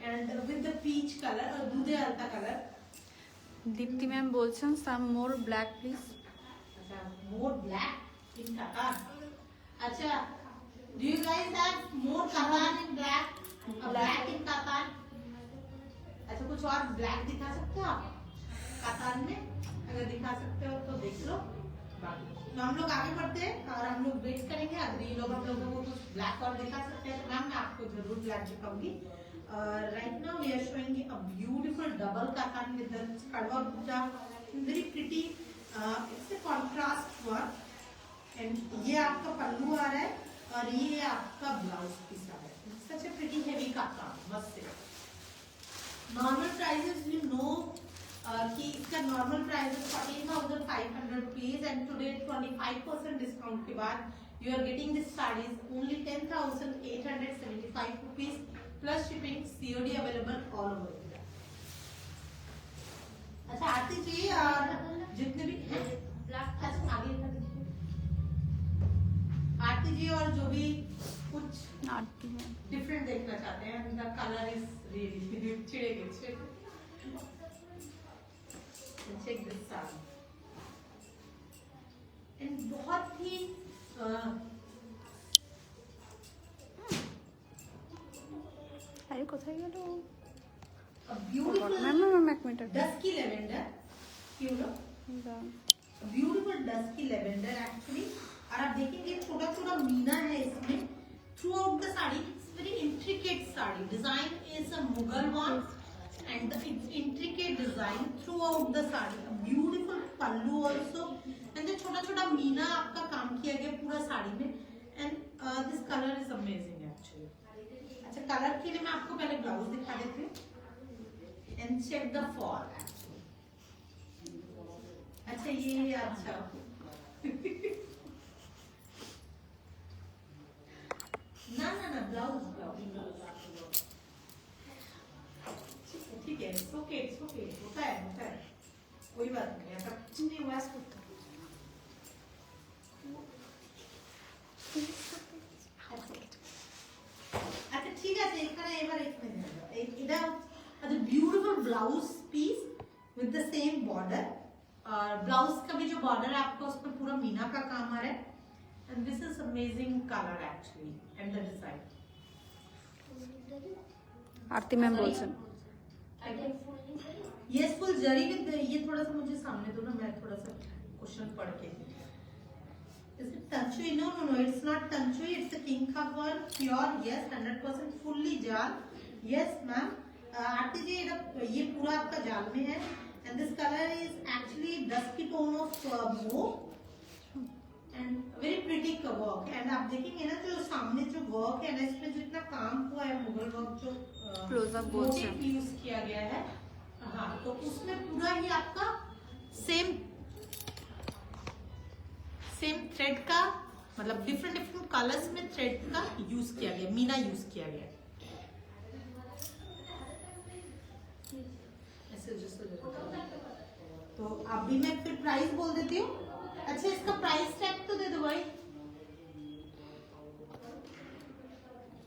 Speaker 1: and with the peach color और दूधे हल्का color।
Speaker 2: দীপ্তি ম্যাম বলছেন সাম মোর ব্ল্যাক প্লিজ।
Speaker 1: अच्छा more black in Qatar। अच्छा do you guys have more Qatar in black, black in Qatar? अच्छा कुछ और ब्लैक दिखा सकते हो आप कतार में? अगर दिखा सकते हो तो देख लो। बाकी तो हम लोग आगे बढ़ते हैं और हम लोग वेट करेंगे, अगर ये लोग हम लोगों को कुछ ब्लैक और दिखा सकते हैं तो मैम मैं आपको जरूर ब्लैक दिखाऊंगी। Right now we are showing a beautiful double कतार with the kadwa buta, very pretty, it's a contrast work. And ये आपका पल्लू आ रहा है और ये आपका ब्लाउज पीस आ रहा है। सच अ प्रिटी हेवी कतार, मस्त है। नॉर्मल प्राइसेस यू नो कि इसका normal price 14,500 rupees and today 25% discount के बाद you are getting this saris only 10,875 rupees plus shipping, COD available all over India. अच्छा आरती जी और जितने भी अच्छा आगे आरती जी और जो भी कुछ
Speaker 2: आरती मैम
Speaker 1: डिफरेंट देखना चाहते हैं, द कलर इज रियली चिड़ेगे चेक दिस साड़ी। एंड बहुत ही
Speaker 2: আরে কোথায় গেল
Speaker 1: ब्यूटीफुल
Speaker 2: ম্যাম ম্যাম এক মিনিট
Speaker 1: डस्की लेवेंडर, क्यों लो ब्यूटीफुल डस्की लेवेंडर एक्चुअली। और आप देखेंगे छोटा छोटा मीना है इसमें throughout the sari. It's very intricate sari, design is a Mughal one and the intricate design throughout the sari, a beautiful pallu also, and the छोटा छोटा मीना आपका काम किया गया पूरा साड़ी में। and this color is amazing actually। अच्छा कलर के लिए मैं आपको पहले ब्लाउज दिखा देती हूँ and check the fall actually। अच्छा ये अच्छा ना ना ना ब्लाउज ठीक है, इट्स ओके होता है कोई बात नहीं, ऐसा कुछ नहीं हुआ इसको। अच्छा ठीक है, এখানে এবার এখানে এটা अच्छा beautiful blouse piece with the same border, और ब्लाउज का भी जो बॉर्डर है आपका उसमें पूरा मीना का काम आ रहा है। And this is amazing colour actually and the design.
Speaker 2: Aarti ma'am बोलছেন
Speaker 1: ये फुल जरी विद, ये थोड़ा सा मुझे सामने दो ना, मैं थोड़ा सा क्वेश्चन पढ़ के। Is it tanchui? No, it's not tanchui. It's the king cup one, pure, yes, 100% fully जाल, yes ma'am। आरती जी ये पूरा आपका जाल में है, and this color is actually dusky tone of mauve and very pretty work। and आप देखेंगे ना जो सामने जो वर्क है ना, इसमें जितना काम हुआ है मुगल वर्क जो
Speaker 2: क्लोजअप बोलते हैं
Speaker 1: यूज किया गया है, हाँ, तो उसमें पूरा ही आपका सेम थ्रेड का मतलब डिफरेंट कलर्स में थ्रेड का यूज किया गया, मीना यूज किया गया। तो अभी मैं फिर प्राइस बोल देती हूँ। अच्छा इसका प्राइस टैग तो दे दो भाई।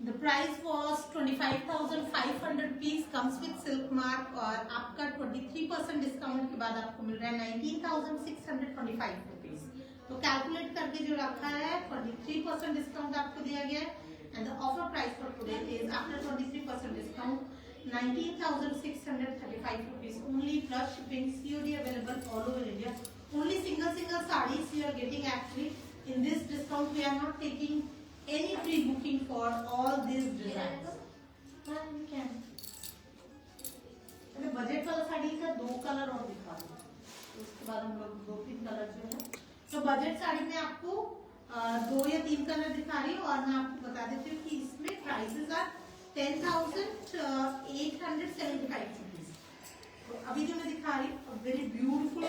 Speaker 1: The price was 25,500 rupees, comes with silk mark, और आपका 23% डिस्काउंट के बाद आपको मिल रहा है 19,625 रुपीज। तो कैलकुलेट करके जो रखा है 23% डिस्काउंट आपको दिया गया है, and the offer price for today is after 23% discount 19,635 rupees only plus shipping, COD available all over India। only single are getting actually in this discount. We are not taking any free booking for all these designs. हाँ, you can. अरे budget वाला साड़ी का 2 colour और दिखा दूँ, उसके बाद हम लोग 2-3 कलर जो है, तो बजट साड़ी में आपको 2 या 3 कलर दिखा रही हूँ और मैं आपको बता देती हूँ कि इसमें प्राइसेस आर 10,875 रुपीज। तो अभी जो मैं दिखा रही हूँ वेरी ब्यूटीफुल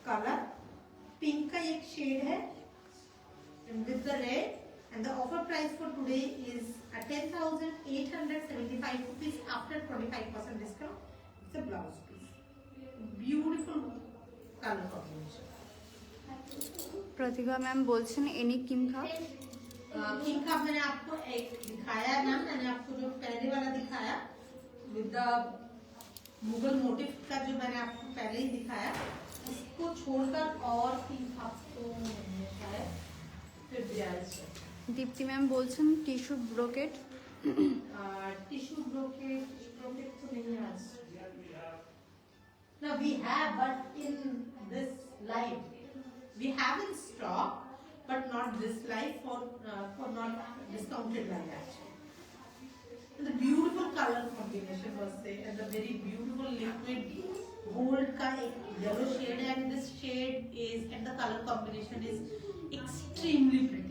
Speaker 1: कलर, पिंक का एक शेड है with the red and the offer price for today is at 10,875 rupees after 25% discount. It's a blouse piece. Beautiful color combination.
Speaker 2: Pratibha ma'am बोलছেন any किम का
Speaker 1: किंग का मैंने आपको एक दिखाया है ना, मैंने आपको जो पहले वाला दिखाया विद द मुगल मोटिव का जो मैंने आपको पहले ही दिखाया, इसको छोड़कर और किंग आपको शायद फिर ब्याज
Speaker 2: दीप्ति मैम बोलছেন टिश्यू ब्रोकेट
Speaker 1: टिश्यू ब्रोकेट तो नहीं है आज। No, we have, but in this live, we have in stock, but not this live for not discounted live actually. And the beautiful color combination was there, and the very beautiful liquid gold का एक yellow shade, and this shade is and the color combination is extremely pretty.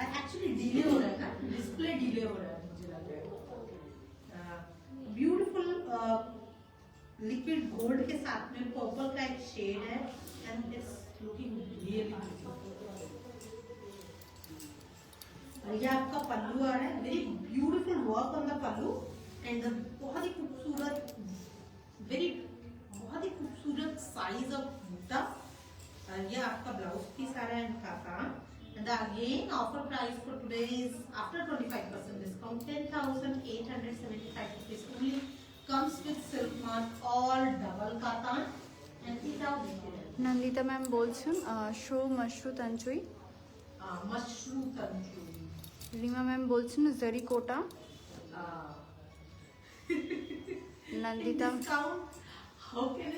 Speaker 1: Actually delay हो रहा है ना, display delay हो रहा है मुझे लग रहा है। ब्यूटीफुल लिक्विड गोल्ड के साथ में पर्पल का एक शेड है and it's looking really beautiful. ये आपका पल्लू आ रहा है, very beautiful work on the pallu and बहुत ही खूबसूरत खूबसूरत साइज ऑफ बूटा। ये आपका ब्लाउज पीस आ रहा है इनका काम। And again, offer price for today is after 25% discount 10,875 rupees only. Comes with silk mark, all double katan and without detail.
Speaker 2: Nandita ma'am बोलছেন show mashru tanchoi
Speaker 1: Mushroom tandoori.
Speaker 2: Rima ma'am बोलছেন zari Kota Nandita
Speaker 1: Discount. How can I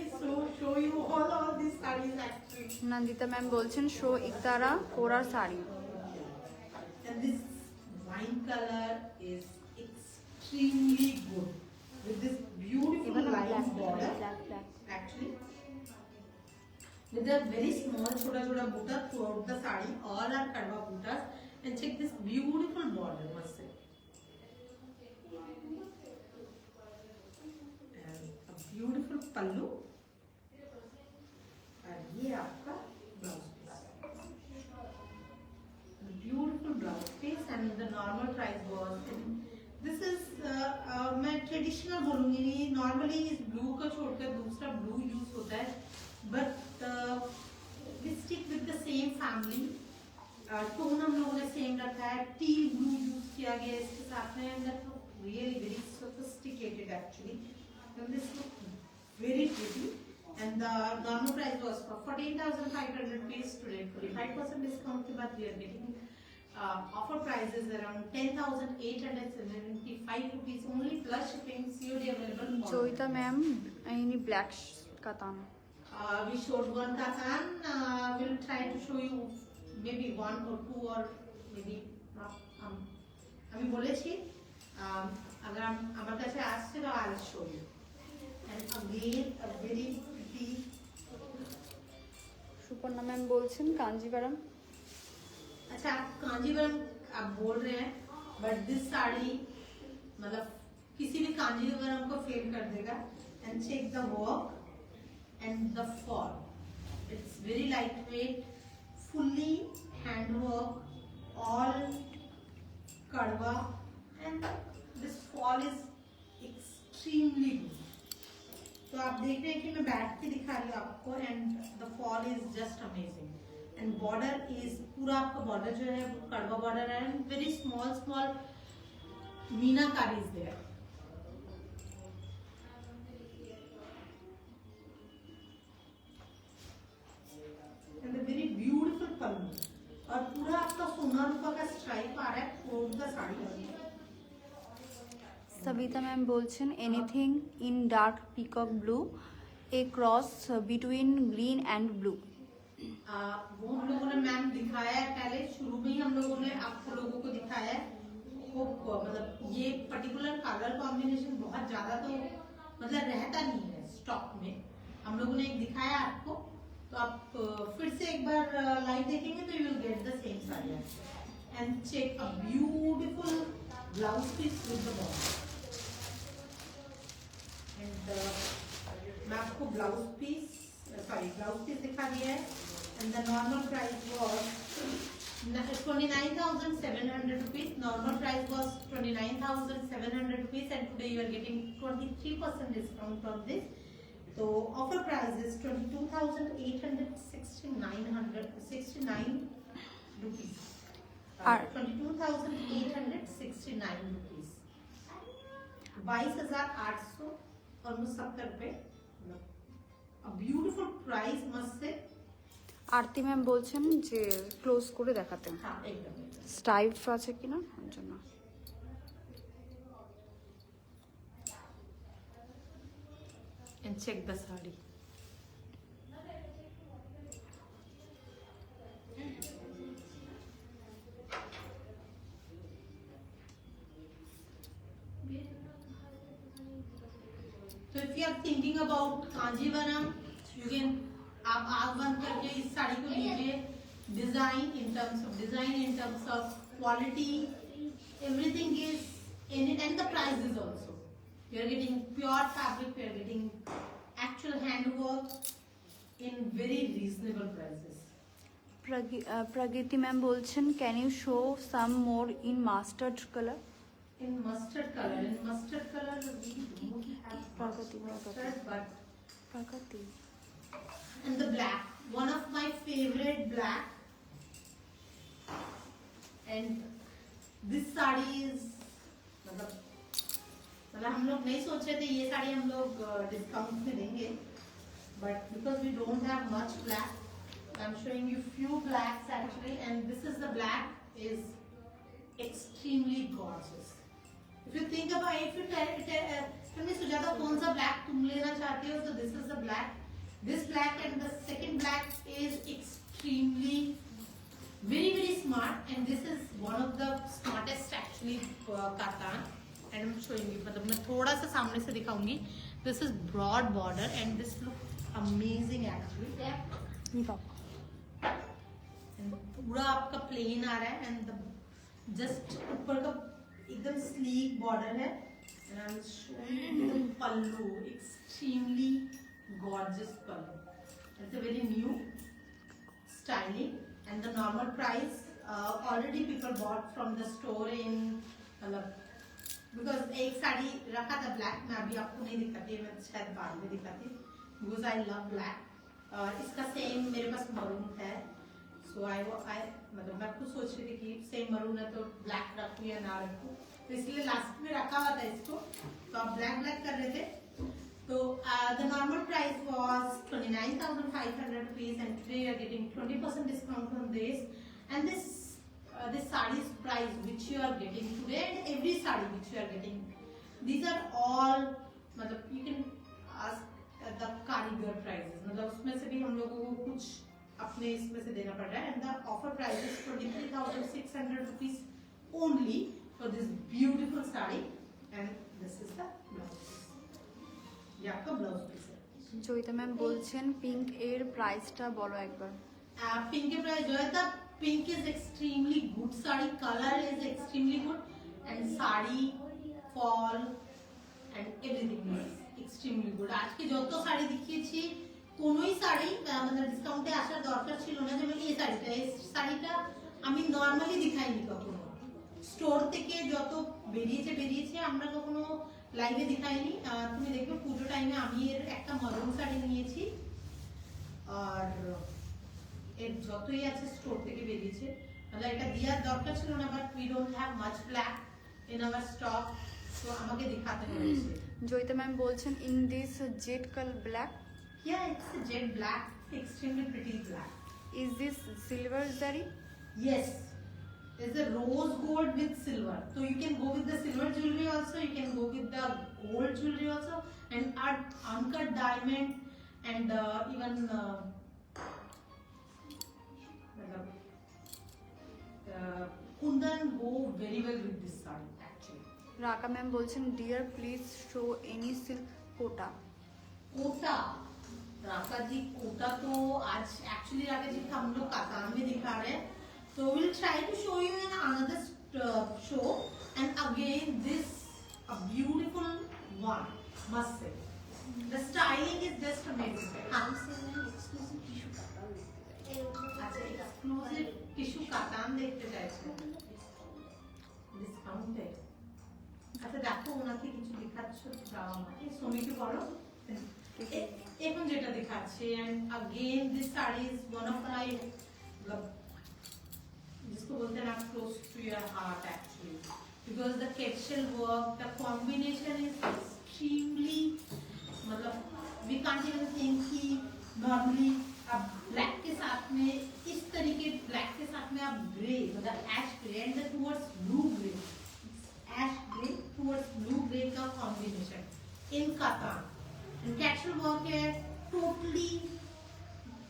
Speaker 1: show you all these sarees actually?
Speaker 2: Nandita ma'am बोलছেন show ektara kora sari
Speaker 1: And this wine color is extremely good with this beautiful line border actually with a very small छोटा butta throughout the saree, all are kadwa buttas, and check this beautiful border must say, and a beautiful pallu and ये आपका blouse piece, the beautiful blouse piece and the normal price was, and this is मैं traditional बोलूँगी नहीं, normally इस blue को छोड़कर दूसरा blue use होता है, but we stick with the same family, tone हम लोगों ने सेम रखा है, टी ब्लू यूज किया गया इसके साथ में, and that look really very sophisticated actually, and this look very pretty, and the normal price was for 14,500 rupees, today 45% discount के बाद we are getting offer price is around 10,875 rupees only plus shipping, COD available.
Speaker 2: Joita ma'am any black katan
Speaker 1: We showed one katan, we'll try to show you maybe 1 or 2 or maybe আমি বলেছি अगर আমার কাছে আসছে তো I'll show you, and again a very pretty
Speaker 2: Suparna ma'am बोलছেন कांजीवरम
Speaker 1: अच्छा आप कांजीवरम आप बोल रहे हैं, बट दिस साड़ी मतलब किसी भी कांजीवरम को फेल कर देगा, and check the work and the fall, it's very light weight, fully hand work, all kadwa, and this fall is extremely good. तो आप देख रहे हैं कि मैं बैठ के दिखा रही हूँ आपको, and the fall is just amazing, and border is पूरा आपका बॉर्डर जो है वो कड़वा बॉर्डर है, and very small meenakari is there, and very beautiful pallu, और पूरा आपका सोना रूपा का स्ट्राइप आ रहा है throughout the sari.
Speaker 2: Savita ma'am बोलছেন anything in dark peacock blue a cross between green and blue
Speaker 1: वो हम लोगों ने मैम दिखाया है पहले, शुरू में ही हम लोगों ने आपको लोगों को दिखाया है। होप मतलब ये पर्टिकुलर कलर कॉम्बिनेशन बहुत ज्यादा तो मतलब रहता नहीं है स्टॉक में, हम लोगों ने एक दिखाया आपको, तो आप फिर से एक बार लाइव देखेंगे तो you will get the same sari. And check a beautiful blouse piece with the border. And मैं आपको ब्लाउज पीस दिखा दिया है। And the normal price was 29,700 rupees. Normal price was 29,700 rupees, and today you are getting 23% discount on this. So offer price is 22,869 rupees. 22,869 rupees. 22,800 almost 70 रुपए। A beautiful price must say।
Speaker 2: Arati ma'am বলছেন যে close করে দেখাতে,
Speaker 1: हाँ एकदम
Speaker 2: স্টাইফ আছে কিনা ওর জন্য।
Speaker 1: and check the saree। So if you are thinking about Kanjeevaram, you can आप आग बंद करके इस साड़ी को लीजिए। Design in terms of quality, everything is in it, and the price is also, you are getting pure fabric, you are getting actual hand work in very reasonable prices.
Speaker 2: Pragati ma'am बोलছেন can you show some more in mustard colour.
Speaker 1: In mustard color we don't have
Speaker 2: Pragati,
Speaker 1: mustard, but
Speaker 2: Pragati
Speaker 1: and the black, one of my favorite black, and this sari is मतलब हम लोग नहीं सोच रहे थे ये साड़ी हम लोग डिस्काउंट में देंगे, but because we don't have much black, I'm showing you few blacks actually, and this is the black is extremely gorgeous. If you think about it, tell me Sujata कौन सा black तुम लेना चाहते हो, so this is the black, this black, and the second black is extremely very smart, and this is one of the smartest actually katan, and I'm showing you, मतलब मैं थोड़ा सा सामने से दिखाऊंगी। This is broad border and this looks amazing actually, and पूरा आपका plane आ रहा है, and the just ऊपर का एकदम स्लीक बॉर्डर है, and I'm showing you the pallu, extremely gorgeous pallu. It's a very new styling, and the normal price already people bought from the store in मतलब because एक साड़ी रखा था black, मैं अभी आपको नहीं दिखाती, मैं शायद बाद में दिखाती because I love black। इसका सेम मेरे पास मरून है, so I मतलब मैं खुद सोच रही थी कि सेम मरून है तो ब्लैक रखूं या ना रखूं, तो इसलिए लास्ट में रखा हुआ था इसको, तो आप ब्लैक कर रहे थे। तो the normal price was 29,500 rupees, and today you are getting 20% discount on this, and this saree's price which you are getting today, and every saree which you are getting, these are all मतलब you can ask the कारीगर prices, मतलब उसमें से भी हम लोगों को कुछ अपने इसमें से देना पड़ रहा है, and the offer price is 23,600 rupees only for this beautiful saree, and this is the blouse piece। ये आपका ब्लाउज पीस है।
Speaker 2: জয়িতা ম্যাম বলছেন পিঙ্ক এর প্রাইসটা বলো একবার।
Speaker 1: पिंक के प्राइस जो है था, pink is extremely good sari, colour is extremely good, and sari fall and everything is extremely good. আজকে যত শাড়ি দেখিয়েছি কোনোই শাড়ি মানে ডিসকাউন্টে আসার দরকার ছিল না, যেমন এই শাড়িটা আমি নরমালি দেখাইনি কখনো, স্টোর থেকে যত বেরিয়েছে আমরা কখনো লাইভে দেখাইনি। তুমি দেখবে পুজো টাইমে আমি এর একটা মরুন শাড়ি নিয়েছি, আর এর যতই আছে স্টোর থেকে বেরিয়েছে, মানে এটা দেওয়ার দরকার ছিল না, but we don't have much black in our stock, তো আমাকে দেখাতে হয়েছে।
Speaker 2: জয়িতা ম্যাম বলছেন in this Z colour black,
Speaker 1: Yeah, it's a jet black, extremely pretty black.
Speaker 2: Is this silver জারি?
Speaker 1: Yes, it's a rose gold with silver. So you can go with the silver jewelry also, you can go with the gold jewelry also, and add uncut diamond, and even very well with this saree actually.
Speaker 2: Raka ma'am বলছেন dear please show any silk Kota.
Speaker 1: Kota, Raka ji Kota तो आज actually राका जी हम लोग कातान में दिखा रहे हैं, so we'll try to show you in another show, and again this a beautiful one, must say. The styling is just amazing. अच्छा एक्सक्लूसिव टिश्यू कातान देखते চাইছেন, ডিসকাউন্ট है। আচ্ছা দেখো ওনাকে কিছু দেখাচ্ছ দাও আমাকে, সোনিকে বলো এখন যেটা দেখাচ্ছি। and again this saree is one of my जिसको बोलते हैं ना close to your heart actually, because the capsule work, the combination is extremely, मतलब we can't even think कि normally अब ब्लैक के साथ में इस तरीके ब्लैक के साथ में आप ग्रे मतलब ash grey and towards blue grey, ash grey towards blue grey का combination in katan and casual work है टोटली,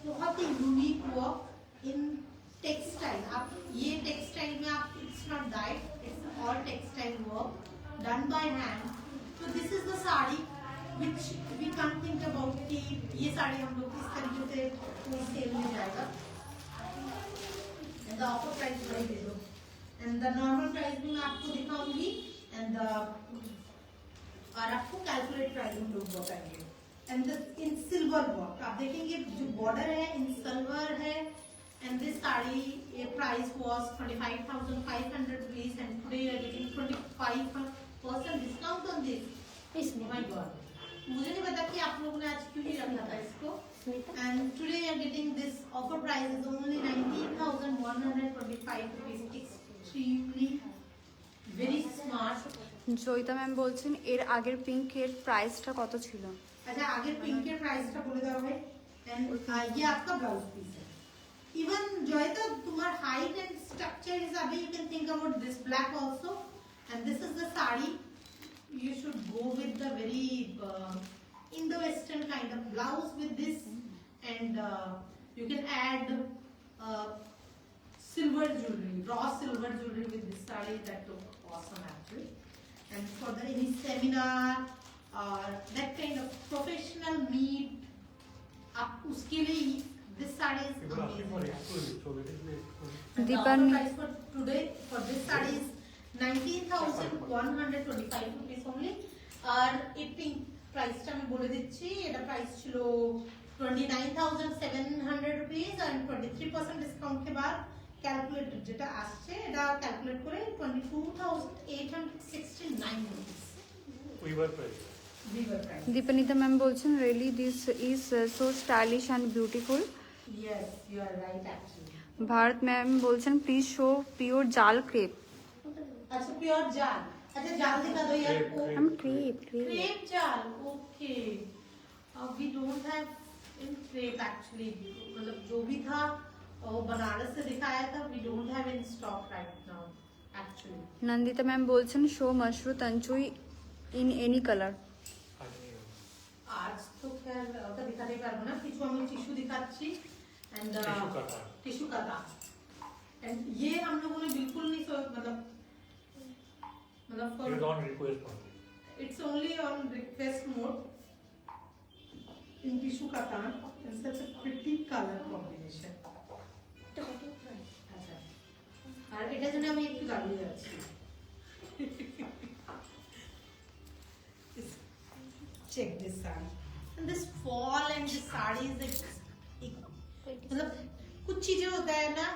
Speaker 1: बहुत ही यूनिक वर्क इन टेक्सटाइल। आप ये टेक्सटाइल में आप it's not dyed, it's all textile work done by hand. तो this is the sari which we can't think about कि ये साड़ी हम लोग किस तरीके से कोई सेल में जाएगा, and the offer price वही दे दो, and the normal price भी मैं आपको दिखाऊंगी, and और आपको कैलकुलेट प्राइस हम लोग बताएंगे। and the in silver work आप देखेंगे जो बॉर्डर है इन सिल्वर है, and this साड़ी ये price was 25,500 rupees, and today you are getting 25% discount on this। Oh my God, मुझे नहीं पता कि आप लोगों ने आज क्यों नहीं रखा था इसको, and today you are getting this offer price is only 19,125 rupees, extremely very smart।
Speaker 2: Joyita ma'am বলছেন এর আগের পিঙ্কের প্রাইসটা কত ছিল?
Speaker 1: अच्छा आगे पिंक के प्राइस का बोले जाओ भाई, एंड ये आपका ब्लाउज पीस है। इवन जो है तो तुम्हारा हाइट एंड स्ट्रक्चर इज अभी you can think about this black also, and this is the sari you should go with the very Indo-Western kind of blouse with this, and you can add silver jewelry, raw silver jewelry with this saree, that look awesome actually। and for the any seminar or that kind of professional meet, आप उसके लिए this saree is amazing।
Speaker 2: दीपानी
Speaker 1: price for today for this saree is 19,125 rupees only। और ये pink प्राइसটা আমি বলে দিচ্ছি, এটা price ছিল 29,700 rupees, and 23% ডিসকাউন্ট के बाद ক্যালকুলেটর যেটা আসছে এটা ক্যালকুলেট করে 22,869 rupees
Speaker 4: weaver price.
Speaker 1: Weaver price.
Speaker 2: Dipanita ma'am বলছেন really this is so stylish and beautiful.
Speaker 1: Yes you are right actually.
Speaker 2: Bharat ma'am বলছেন please show pure jaal crepe.
Speaker 1: अच्छा प्योर जाल, अच्छा जाल दिखा दो यार।
Speaker 2: हम crepe
Speaker 1: crepe jaal, okay. We don't have in crepe actually, मतलब जो भी था वो बनारस से दिखाया था, we don't have in stock right now actually.
Speaker 2: Nandita ma'am বলছেন show mashru tanchoi in any colour.
Speaker 1: आज तो खैर ওটা দিখাতে পারবো না, কিছু আমি টিস্যু দিখাচ্ছি, एंड टिश्यू काता, एंड ये हम लोगों ने बिल्कुल नहीं मतलब
Speaker 4: It is on request only.
Speaker 1: it's only on request mode in tissue katan, and such a pretty color combination। अच्छा और এটা জন্য আমি একটু দাঁড়িয়ে যাচ্ছি। check this saree, and this fall and this saree is मतलब कुछ चीजें होता है ना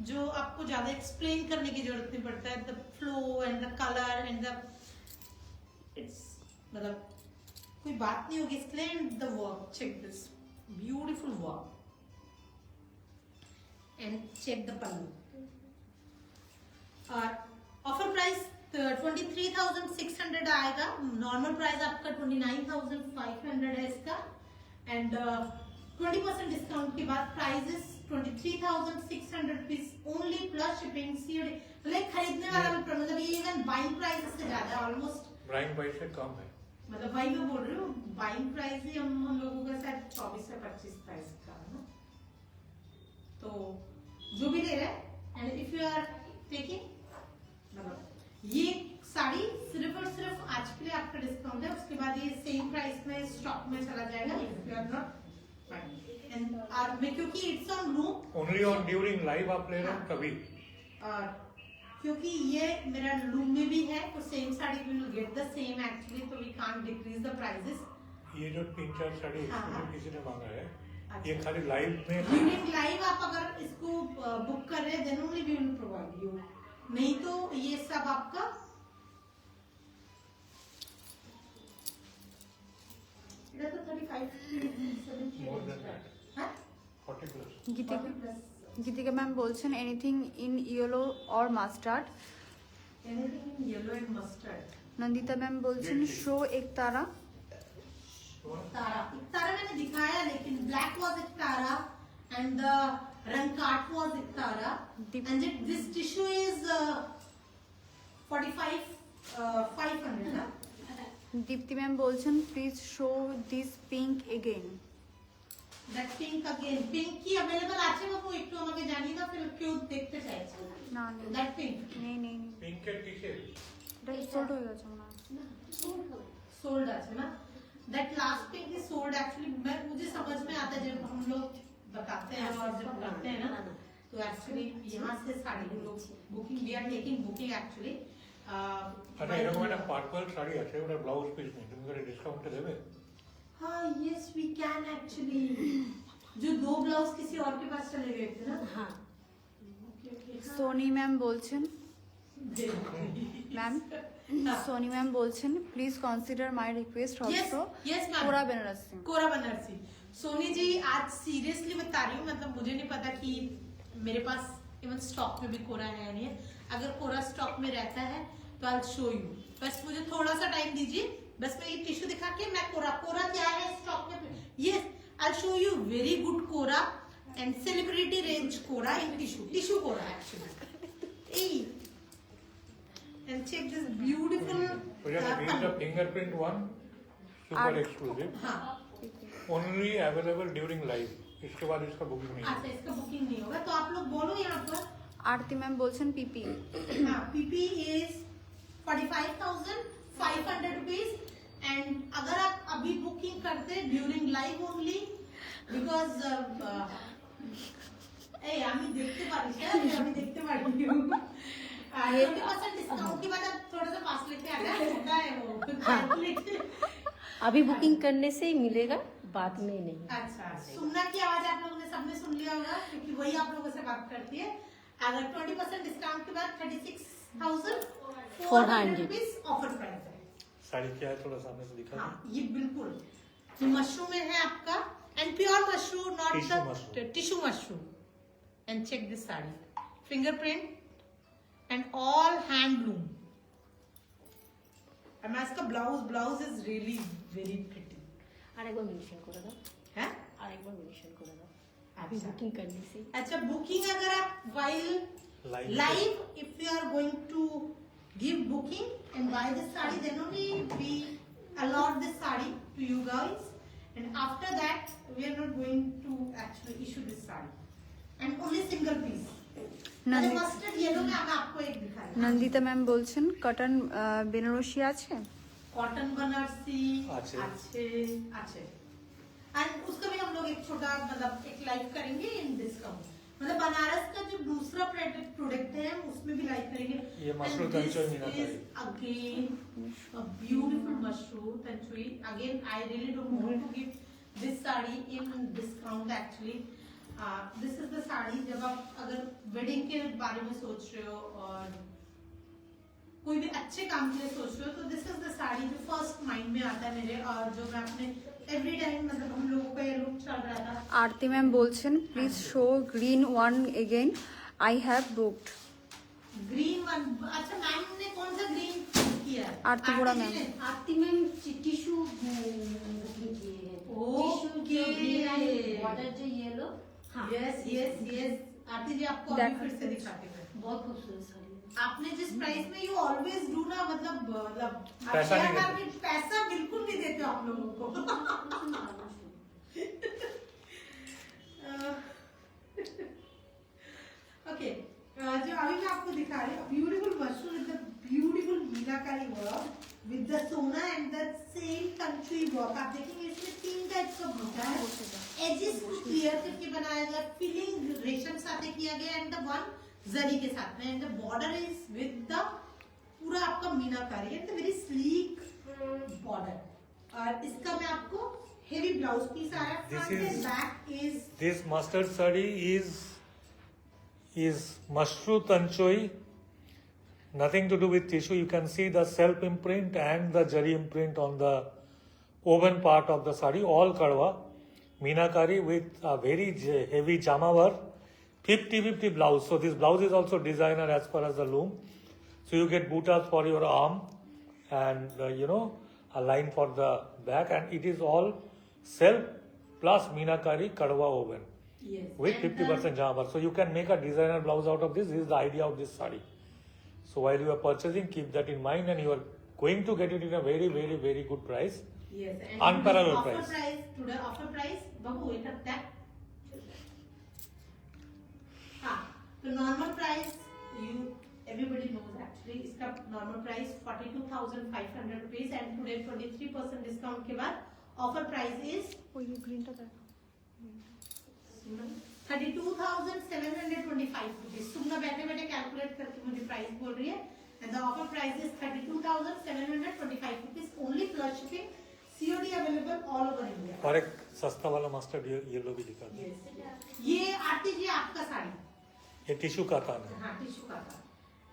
Speaker 1: जो आपको ज्यादा एक्सप्लेन करने की जरूरत नहीं पड़ता है, the flow and the colour and the it's मतलब कोई बात नहीं होगी explain the work. Check this beautiful work and check the pallu. और ऑफर प्राइस 23,600 आएगा, नॉर्मल प्राइस आपका 29,500 है इसका, एंड 20% डिस्काउंट के बाद price is 23,600 rupees only plus shipping COD. मतलब खरीदने वाला मतलब ये इवन बाइंग प्राइस से ज्यादा ऑलमोस्ट
Speaker 4: ब्राइंग प्राइस से कम है,
Speaker 1: मतलब वही मैं बोल रही हूँ, बाइंग प्राइस ही हम लोगों का शायद 24 से 25 प्राइस का है ना, तो जो भी ले रहे हैं, and if you are taking मतलब में चला जाएगा if you are not fine. And और मैं क्योंकि it's on loop
Speaker 4: only on during live आप ले रहे हो तभी.
Speaker 1: और क्योंकि ये मेरा लूम में भी है तो same sari we will get the same actually, तो we can't decrease the prices.
Speaker 4: ये जो 3-4 साड़ी
Speaker 1: हाँ, हाँ.
Speaker 4: किसी ने मांगा है,
Speaker 1: अच्छा.
Speaker 4: ये खाली लाइव में.
Speaker 1: ड्यूरिंग लाइव आप अगर इसको बुक कर रहे हैं then only we will provide you, नहीं तो ये सब आपका इधर तो 35
Speaker 4: More than that.
Speaker 1: हाँ
Speaker 4: 40 plus.
Speaker 2: গীতিকা গীতিকা ম্যাম বলছেন anything in yellow or mustard.
Speaker 1: Anything in yellow and mustard.
Speaker 2: Nandita ma'am बोलছেন शो एक तारा।
Speaker 1: तारा मैंने दिखाया लेकिन black was ektara and the rangkat was ektara and this tissue is 45,500 ना।
Speaker 2: दीप्ति मैम बोलছেন please show this pink again.
Speaker 1: That pink again pink की available আছে বাবু একটু আমাকে জানি না ফির কেউ দেখতে চাইছে
Speaker 2: না নেই
Speaker 1: दैट पिंक
Speaker 2: নেই নেই
Speaker 4: पिंक एंड टी-शर्ट
Speaker 2: এটা সোল্ড হয়ে গেছে না
Speaker 1: सोल्ड আছে ना। That last pink is sold actually. मुझे समझ में आता है जब हम लोग बताते हैं और जब करते हैं ना तो एक्चुअली यहाँ से साड़ी हम लोग booking we are taking booking actually.
Speaker 4: আচ্ছা এরকম একটা পার্পল শাড়ি আছে ওটা ব্লাউজ পিস নেই, তুমি করে ডিসকাউন্ট দেবে?
Speaker 1: हाँ यस वी कैन एक्चुअली। जो 2 ब्लाउज किसी और के पास चले गए थे ना। हाँ
Speaker 2: सोनी मैम बोलছেন मैम सोनी मैम बोलছেন please consider my request also kora Banarasi.
Speaker 1: Kora Banarasi Soni ji आज सीरियसली बता रही हूँ, मतलब मुझे नहीं पता कि मेरे पास इवन स्टॉक में भी कोरा है या नहीं है। अगर कोरा स्टॉक में रहता है तो आई शो यू, बस मुझे थोड़ा सा टाइम दीजिए। बस मैं ये टिश्यू दिखा के मैं कोरा क्या है स्टॉक में ये I show you very good kora and celebrity range kora in tissue kora actually. And check this beautiful
Speaker 4: This is the fingerprint one, super exclusive,
Speaker 1: हाँ
Speaker 4: only available during live. इसके बाद इसका बुकिंग नहीं
Speaker 1: अच्छा इसका बुकिंग नहीं होगा तो आप लोग बोलो यहाँ पर।
Speaker 2: आरती मैम बोलছেন पीपी।
Speaker 1: हाँ पीपी इज 45,500 रुपीज एंड अगर आप अभी बुकिंग करते ड्यूरिंग लाइव ओनली बिकॉज আমি দেখতে পারি আমি দেখতে পারি 20% डिस्काउंट के बाद आप थोड़ा सा पास लेके आ जाए होता है वो कैलकुलेट।
Speaker 5: अभी बुकिंग करने से ही मिलेगा, बाद में नहीं।
Speaker 1: अच्छा सुनना की आवाज आप लोगों ने सबने सुन लिया होगा क्योंकि वही आप लोगों से बात करती है। अगर 20% डिस्काउंट के बाद 36,400 रुपीज ऑफर प्राइस है।
Speaker 4: साड़ी क्या है थोड़ा सामने से दिखा
Speaker 1: हाँ ये बिल्कुल मशरूम में है आपका and pure mushroom not the tissue mushroom and check this sari fingerprint and all handloom. और मैं इसका blouse is really very pretty.
Speaker 5: আরেকবার মেনশন করে দাও,
Speaker 1: है
Speaker 5: আরেকবার মেনশন করে দাও अभी बुकिंग करने से।
Speaker 1: अच्छा बुकिंग अगर आप while live if you are going to give booking and buy this sari then only we allot this sari to you guys and after that we are not going to actually issue this sari and only single piece। Mustard yellow में हम आपको एक दिखाएंगे।
Speaker 2: Nandita ma'am बोलছেন कटन बेनारसी আছে।
Speaker 1: Cotton Banarasi
Speaker 4: अच्छे
Speaker 1: and उसका भी हम लोग एक छोटा मतलब एक लाइव करेंगे इन डिस्काउंट। मतलब बनारस का जो दूसरा प्रोडक्ट है उसमें भी लाइव करेंगे।
Speaker 4: ये mushroom tanchoi meenakari
Speaker 1: again a beautiful mushroom tanchoi again I really don't want to give this sari in discount actually. This is the sari जब आप अगर वेडिंग के बारे में सोच रहे हो और कोई भी अच्छे काम के लिए सोच रहे हो तो दिस इज द साड़ी जो फर्स्ट माइंड में आता है मेरे और जो मैं अपने एवरी टाइम मतलब हम लोगों का ये लुक चल रहा था।
Speaker 2: आरती मैम बोलছেন please show green one again I have booked.
Speaker 1: Green one अच्छा मैम ने कौन सा ग्रीन किया है?
Speaker 2: Aarti Bora ma'am.
Speaker 5: Aarti ma'am tissue booking किए हैं।
Speaker 1: ओके
Speaker 5: बॉर्डर जो येलो। हाँ
Speaker 1: यस आरती जी आपको अभी फिर से दिखाते हैं।
Speaker 5: बहुत खूबसूरत साड़ी है।
Speaker 1: आपने जिस प्राइस में यू ऑलवेज डू ना मतलब
Speaker 4: पैसा नहीं
Speaker 1: मार्केट पैसा बिल्कुल नहीं देते आप लोगों को। ओके जो अभी मैं आपको दिखा रही हूँ beautiful mushroom with beautiful meenakari work with the सोना and the same country work. आप देखेंगे इसमें 3 टाइप का बूटा है, एजेस को क्लियर करके बनाया गया, फिलिंग रेशम साथ किया गया एंड द वन जरी के साथ में, and the border is with the पूरा आपका मीनाकारी एंड वेरी स्लीक बॉर्डर। और इसका मैं आपको हेवी ब्लाउज पीस आ रहा है, front end back is
Speaker 4: This mustard saree is Mashru Tanchoi. Nothing to do with tissue. You can see the self imprint and the jari imprint on the woven part of the saree. All kadwa, meenakari with a very heavy jama work. 50-50 blouse. So this blouse is also designer as far as the loom. So you get bootas for your arm and a line for the back, and it is all self plus meenakari kadwa woven
Speaker 1: yes,
Speaker 4: with
Speaker 1: and
Speaker 4: 50% jama work. So you can make a designer blouse out of this. This is the idea of this saree. So while you are purchasing, keep that in mind, and you are going to get it in a very, very, very good price.
Speaker 1: yes, and
Speaker 4: Unparalleled
Speaker 1: offer
Speaker 4: price.
Speaker 1: Today offer price, Babu, wait up that. The normal price, everybody knows actually, इसका normal price 42,500 rupees, and today 23% discount के बाद offer price is
Speaker 2: वो ये ग्रीनটা দেখো
Speaker 1: 32,725 rupees। Sumana बैठे बैठे calculate करके मुझे प्राइस बोल रही है, and the offer price is 32,725 rupees only plus shipping, COD available all over India।
Speaker 4: और एक सस्ता वाला मस्टर्ड येलो भी दिखा दो।
Speaker 1: Yes, ये आरती जी आपका साड़ी,
Speaker 4: ये टिश्यू का था ना।
Speaker 1: हाँ टिश्यू का था,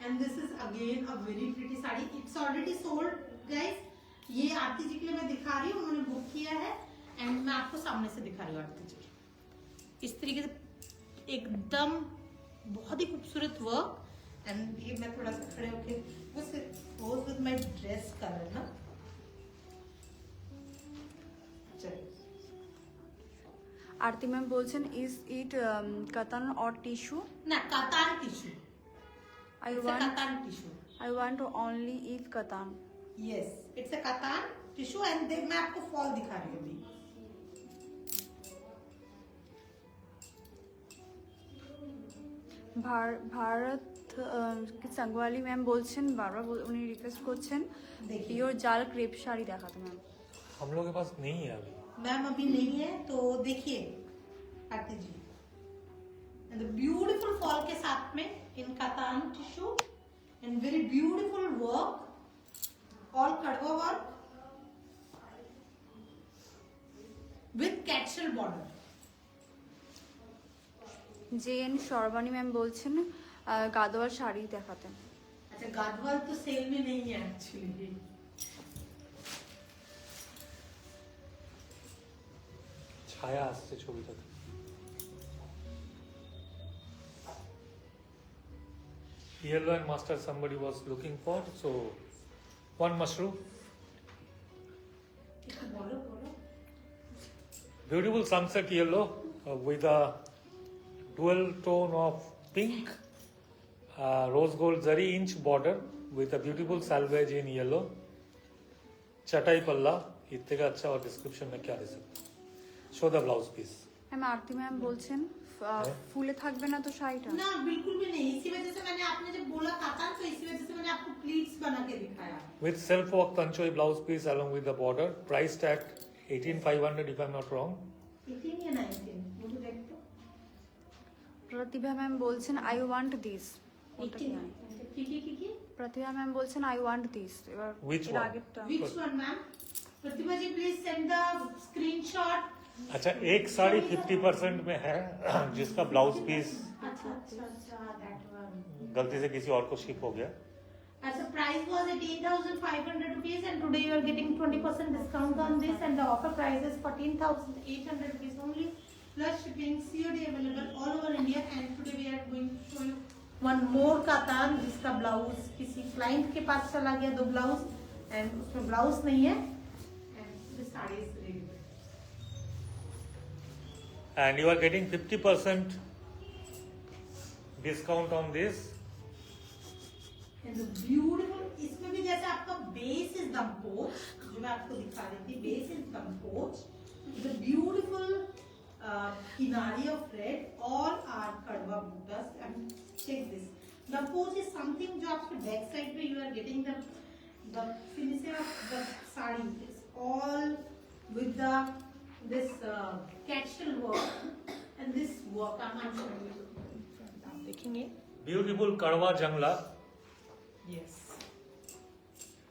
Speaker 1: and this is again a very pretty sari, it's already sold guys। ये आरती जी के लिए मैं दिखा रही हूँ, उन्होंने बुक किया है एंड मैं आपको सामने से दिखा रही हूँ आरती जी। इस तरीके से एकदम बहुत ही खूबसूरत वर्क, एंड ये मैं थोड़ा सा खड़े होके बस goes with my dress colour ना। चलिए,
Speaker 2: आरती मैम बोलছেন इज इट कतन और टिश्यू?
Speaker 1: ना katan tissue,
Speaker 2: I
Speaker 1: it's a
Speaker 2: want
Speaker 1: katan tissue.
Speaker 2: I want only if katan.
Speaker 1: Yes, it's a katan tissue, and मैं आपको फॉल दिखा रही हूँ अभी।
Speaker 2: ভারত সাংওয়ালি ম্যাম বলছেন বারবার উনি রিকোয়েস্ট করছেন
Speaker 1: देखिए
Speaker 2: পিওর জাল ক্রেপ শাড়ি দেখাতে ম্যাম।
Speaker 4: हम लोग के पास नहीं है अभी।
Speaker 1: मैम अभी नहीं है, तो देखिए Aarti ji, and the beautiful fall के साथ में in katan tissue and very beautiful work, all kadwa work with कैटशेल बॉर्डर।
Speaker 2: জেএন সর্বাণী ম্যাম বলছেন গাদোয়ার শাড়ি দেখাতে।
Speaker 1: अच्छा, गादवाल तो सेल में नहीं है एक्चुअली।
Speaker 4: ছায়া আসছে ছবিটাতে। Yellow and mustard somebody was looking for, so one mushroom.
Speaker 1: बोलो बोलो।
Speaker 4: Beautiful sunset yellow with a dual tone of pink, rose gold zari inch border with a beautiful salvage in yellow. चटाई पल्ला, इतने का अच्छा और डिस्क्रिप्शन में क्या दे सकते? Show the blouse piece.
Speaker 2: Ma'am Aarti ma'am বলছেন ফুলে থাকবে না তো শাড়িটা?
Speaker 1: ना बिल्कुल भी नहीं, इसी वजह से मैंने आपने जब बोला कातान तो इसी वजह से मैंने आपको प्लीट्स बना के दिखाया।
Speaker 4: With self work tanchoi blouse piece along with the border, price tag 18,500 if I'm not wrong.
Speaker 1: 18 या 19 मुझे देख तो
Speaker 2: প্রতিভা ম্যাম বলছেন আই ওয়ান্ট দিস।
Speaker 1: 18 की
Speaker 2: প্রতিভা ম্যাম বলছেন আই ওয়ান্ট দিস। এবার
Speaker 4: Which
Speaker 2: এর
Speaker 4: one?
Speaker 2: আগেরটা
Speaker 1: Which one, ma'am? Pratibha ji please send the screenshot.
Speaker 4: अच्छा, एक साड़ी 50% में है जिसका ब्लाउज पीस
Speaker 1: अच्छा अच्छा अच्छा, दैट वन।
Speaker 4: गलती से किसी और को शिप हो गया।
Speaker 1: अच्छा, price was 18,500 rupees and today you are getting 20% discount on this, and the offer price is 14,800 rupees only plus shipping, COD available all over India। and today we are going to show you one more katan जिसका blouse किसी client के पास चला गया, 2 blouse and उसमें blouse नहीं है, and this sari is ready.
Speaker 4: And you are getting 50% discount on this.
Speaker 1: And the beautiful, इसमें भी जैसे आपका बेस इज दमपोच, जो मैं आपको दिखा रही थी, बेस इज दमपोच, the beautiful kinari of red, all are kadwa bootas, and check this, दमपोच is something जो आपको बैक साइड पे you are getting the the finishing of the sari is all with this capsule work and this work. I'm showing you. आप देखेंगे.
Speaker 4: Beautiful Karwa Jangla.
Speaker 1: Yes.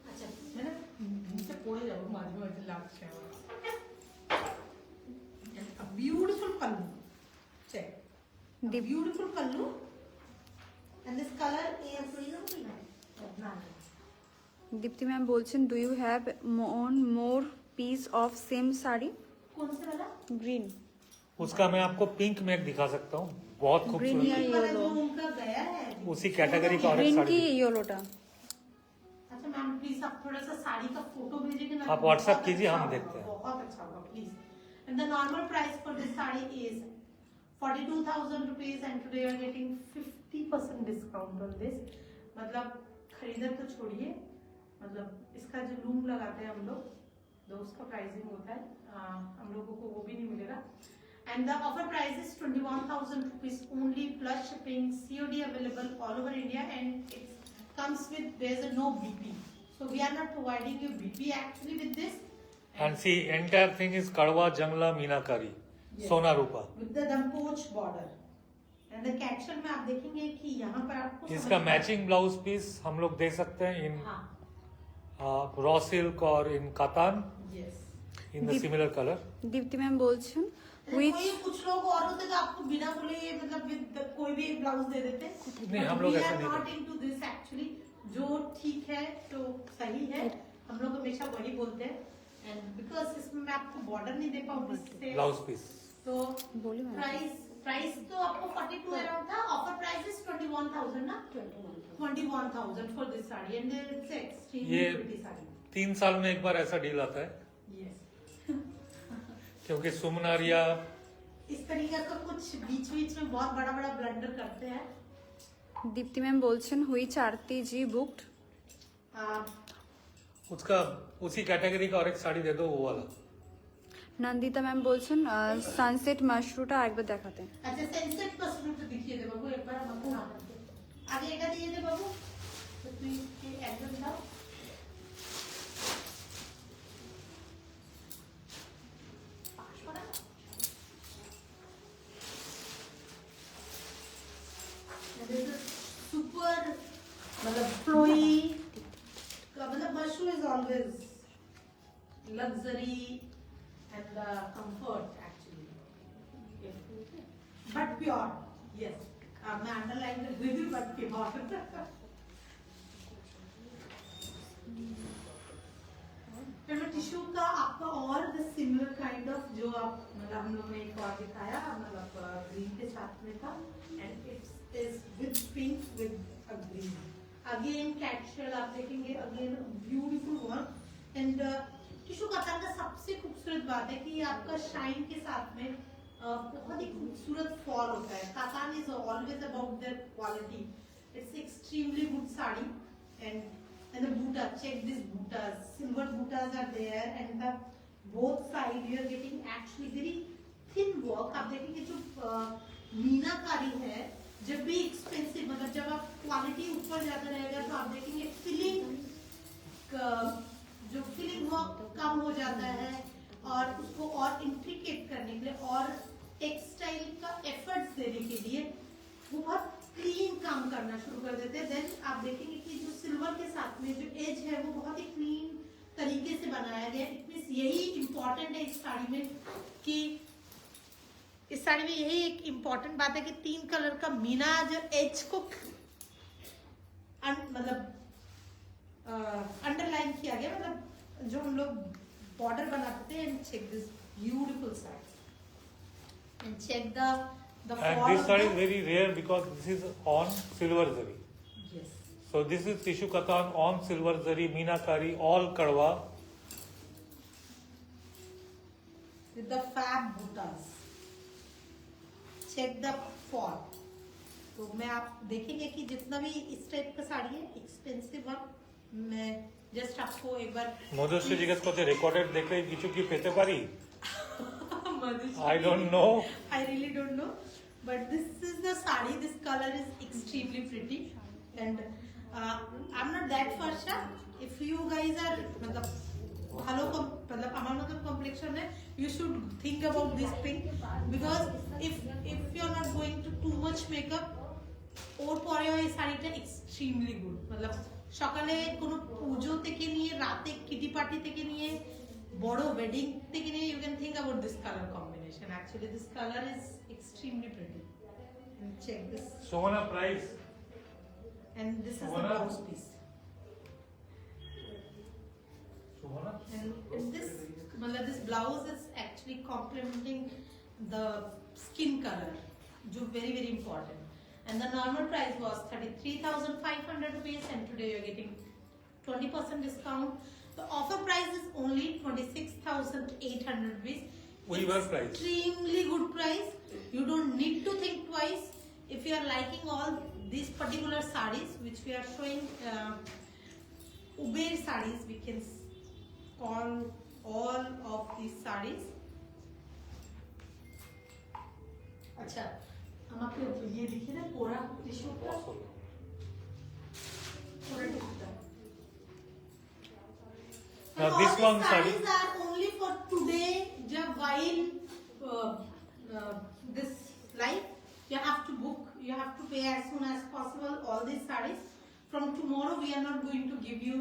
Speaker 1: अच्छा मैंने नीचे पड़े जाऊँ माঝে মাঝে লাগছে আমার. A beautiful pallu. Check. A beautiful pallu. And this color is
Speaker 2: Deepti ma'am बोलছেন do you have more piece of same sari
Speaker 1: कौन से वाला?
Speaker 2: ग्रीन
Speaker 4: उसका मैं आपको पिंक में एक दिखा सकता हूँ, बहुत
Speaker 2: Green या
Speaker 4: खूबसूरत.
Speaker 1: वाला
Speaker 2: येलो
Speaker 1: जो उनका गया है
Speaker 4: उसी कैटेगरी का और एक
Speaker 2: ग्रीन की
Speaker 4: साड़ी.
Speaker 2: येलोटा.
Speaker 1: अच्छा मैम प्लीज आप थोड़ा सा साड़ी का फोटो भेजेंगे ना.
Speaker 4: आप WhatsApp
Speaker 1: बहुत
Speaker 4: कीजिए,
Speaker 1: अच्छा
Speaker 4: हम
Speaker 1: होगा,
Speaker 4: देखते हैं.
Speaker 1: बहुत अच्छा होगा please. And the normal price for this sari is 42,000 rupees and today you are getting 50% discount on this. मतलब खरीदर तो छोड़िए, मतलब इसका जो लूम लगाते हैं हम लोग तो उसका प्राइसिंग होता है, हम लोगों को वो भी नहीं मिलेगा. And the offer price is 21,000 rupees only plus shipping, COD available all over India, and it comes with there's a no BP. So we are not providing you BP actually with this.
Speaker 4: And see, entire thing is Karwa Jangla Meenakari,
Speaker 1: Yes.
Speaker 4: Sona Rupa.
Speaker 1: With the dampoch border. And the caption में आप देखेंगे कि यहाँ पर आपको
Speaker 4: इसका matching blouse piece हम लोग दे सकते हैं इन रॉ सिल्क और in katan
Speaker 1: Yes.
Speaker 4: In the similar colour.
Speaker 2: Deepti ma'am बोलছেন
Speaker 1: कोई
Speaker 2: which
Speaker 1: कुछ लोग और होते तो आपको बिना बोले ये मतलब with कोई भी एक ब्लाउज दे देते.
Speaker 4: नहीं, हम लोग ऐसा नहीं
Speaker 1: नॉट
Speaker 4: करते.
Speaker 1: Into this actually. जो ठीक है तो सही है, हम लोग हमेशा वही बोलते हैं. एंड बिकॉज इसमें मैं आपको बॉर्डर नहीं दे पाऊंगी इससे,
Speaker 4: ब्लाउज पीस.
Speaker 1: तो
Speaker 2: बोलिए मैम.
Speaker 1: प्राइस तो आपको 42 अराउंड था. ऑफर प्राइस इज 21,000 ना. 21,000 for this sari and it's extremely
Speaker 4: ये
Speaker 1: प्रिटी साड़ी.
Speaker 4: 3 साल में एक बार ऐसा डील आता है,
Speaker 1: यस.
Speaker 4: क्योंकि सुमनारिया
Speaker 1: इस तरीके का कुछ बीच बीच में बहुत बड़ा बड़ा ब्लंडर करते हैं.
Speaker 2: दीप्ति मैम बोलছেন হুইচ आरती जी बुक्ड.
Speaker 4: उसका उसी कैटेगरी का और एक साड़ी दे दो, वो वाला.
Speaker 2: नंदिता मैम बोलছেন সানসেট মাশরুটা একবার দেখাতে.
Speaker 1: अच्छा सेंसेट मशरूम तो दिखिए दे बाबू एक बार हमको ना करके आगे एक दिए दे बाबू. तो तू ये एड्रेस बताओ. सुपर मतलब फ्लोई मतलब mushroom is always luxury and the comfort actually, but pure. Yes, मैं underline कर रही थी but pure. फिर मैं टिश्यू का आपका और the similar kind of जो आप मतलब हम लोगों ने एक और दिखाया मतलब ग्रीन के साथ में था and it is with pink with a green. Again capsule आप देखेंगे, again beautiful one and tissue katan का सबसे खूबसूरत बात है कि ये आपका शाइन के साथ में बहुत ही खूबसूरत फॉल होता है. Katan is always about their quality. It's extremely good sari and the buta, check this butas, silver butas are there and the both side you are getting actually very thin work. आप देखेंगे जो मीनाकारी है जब भी एक्सपेंसिव मतलब जब आप क्वालिटी ऊपर जाता रहेगा तो आप देखेंगे फिलिंग जो फिलिंग वर्क कम हो जाता है और उसको और इंट्रिकेट करने के लिए और टेक्सटाइल का एफर्ट्स देने के लिए वो बहुत क्लीन काम करना शुरू कर देते हैं. देन आप देखेंगे कि जो सिल्वर के साथ में जो एज है वो बहुत ही क्लीन तरीके से बनाया गया. इट मींस यही इम्पोर्टेंट है इस साड़ी में कि इस साड़ी में यही एक इम्पोर्टेंट बात है कि 3 कलर का मीना जो एज को मतलब अंडरलाइन किया गया, मतलब जो हम लोग बॉर्डर बनाते हैं. And check this beautiful sari and check the
Speaker 4: And this saree is very rare because this is on silver zari.
Speaker 1: Yes.
Speaker 4: So this is tissue katan on silver zari, Meenakari, all Karwa.
Speaker 1: With the fab buttas. Check the fall. तो मैं आप देखेंगे कि जितना भी इस type का साड़ी है एक्सपेंसिव वर्क, मैं जस्ट आपको एक बार
Speaker 4: মধুশ্রী জিজ্ঞেস করছে রেকর্ডেড দেখলে কিছু কি পেতে পারি? I don't know.
Speaker 1: I really don't know, but this is the sari. This color is extremely pretty, and I'm not that Farsha. if you guys are मतलब ভালো मतलब আমার মতন কমপ্লেক্সন है, you should think about this pink because if you are not going to too much makeup, ওর পরেও এই শাড়িটা extremely good. मतलब সকালে কোনো পুজো থেকে নিয়ে রাতে কিটি পার্টি থেকে নিয়ে বড় ওয়েডিং থেকে নিয়ে you can think about this color combination. Actually this color is extremely pretty. Check this.
Speaker 4: Sona price.
Speaker 1: And this is the
Speaker 4: Sona.
Speaker 1: blouse piece.
Speaker 4: Sona.
Speaker 1: And this, this blouse is actually complementing the skin color, which is very very important. And the normal price was 33,500 rupees, and today you're getting 20% discount. The offer price is only 26,800 rupees.
Speaker 4: Weaver price.
Speaker 1: Extremely good price. You don't need to think twice. If you are liking all these particular sarees, which we are showing, Uber sarees, we can call all of these sarees. अच्छा, আমাকে ये दिखे ना कोरा tissue का कोरा tissue.
Speaker 4: Now
Speaker 1: And
Speaker 4: this
Speaker 1: all
Speaker 4: one
Speaker 1: these
Speaker 4: saree.
Speaker 1: sarees are only for today. जब while this live, you have to book. You have to pay as soon as possible. All these sarees. From tomorrow, we are not going to give you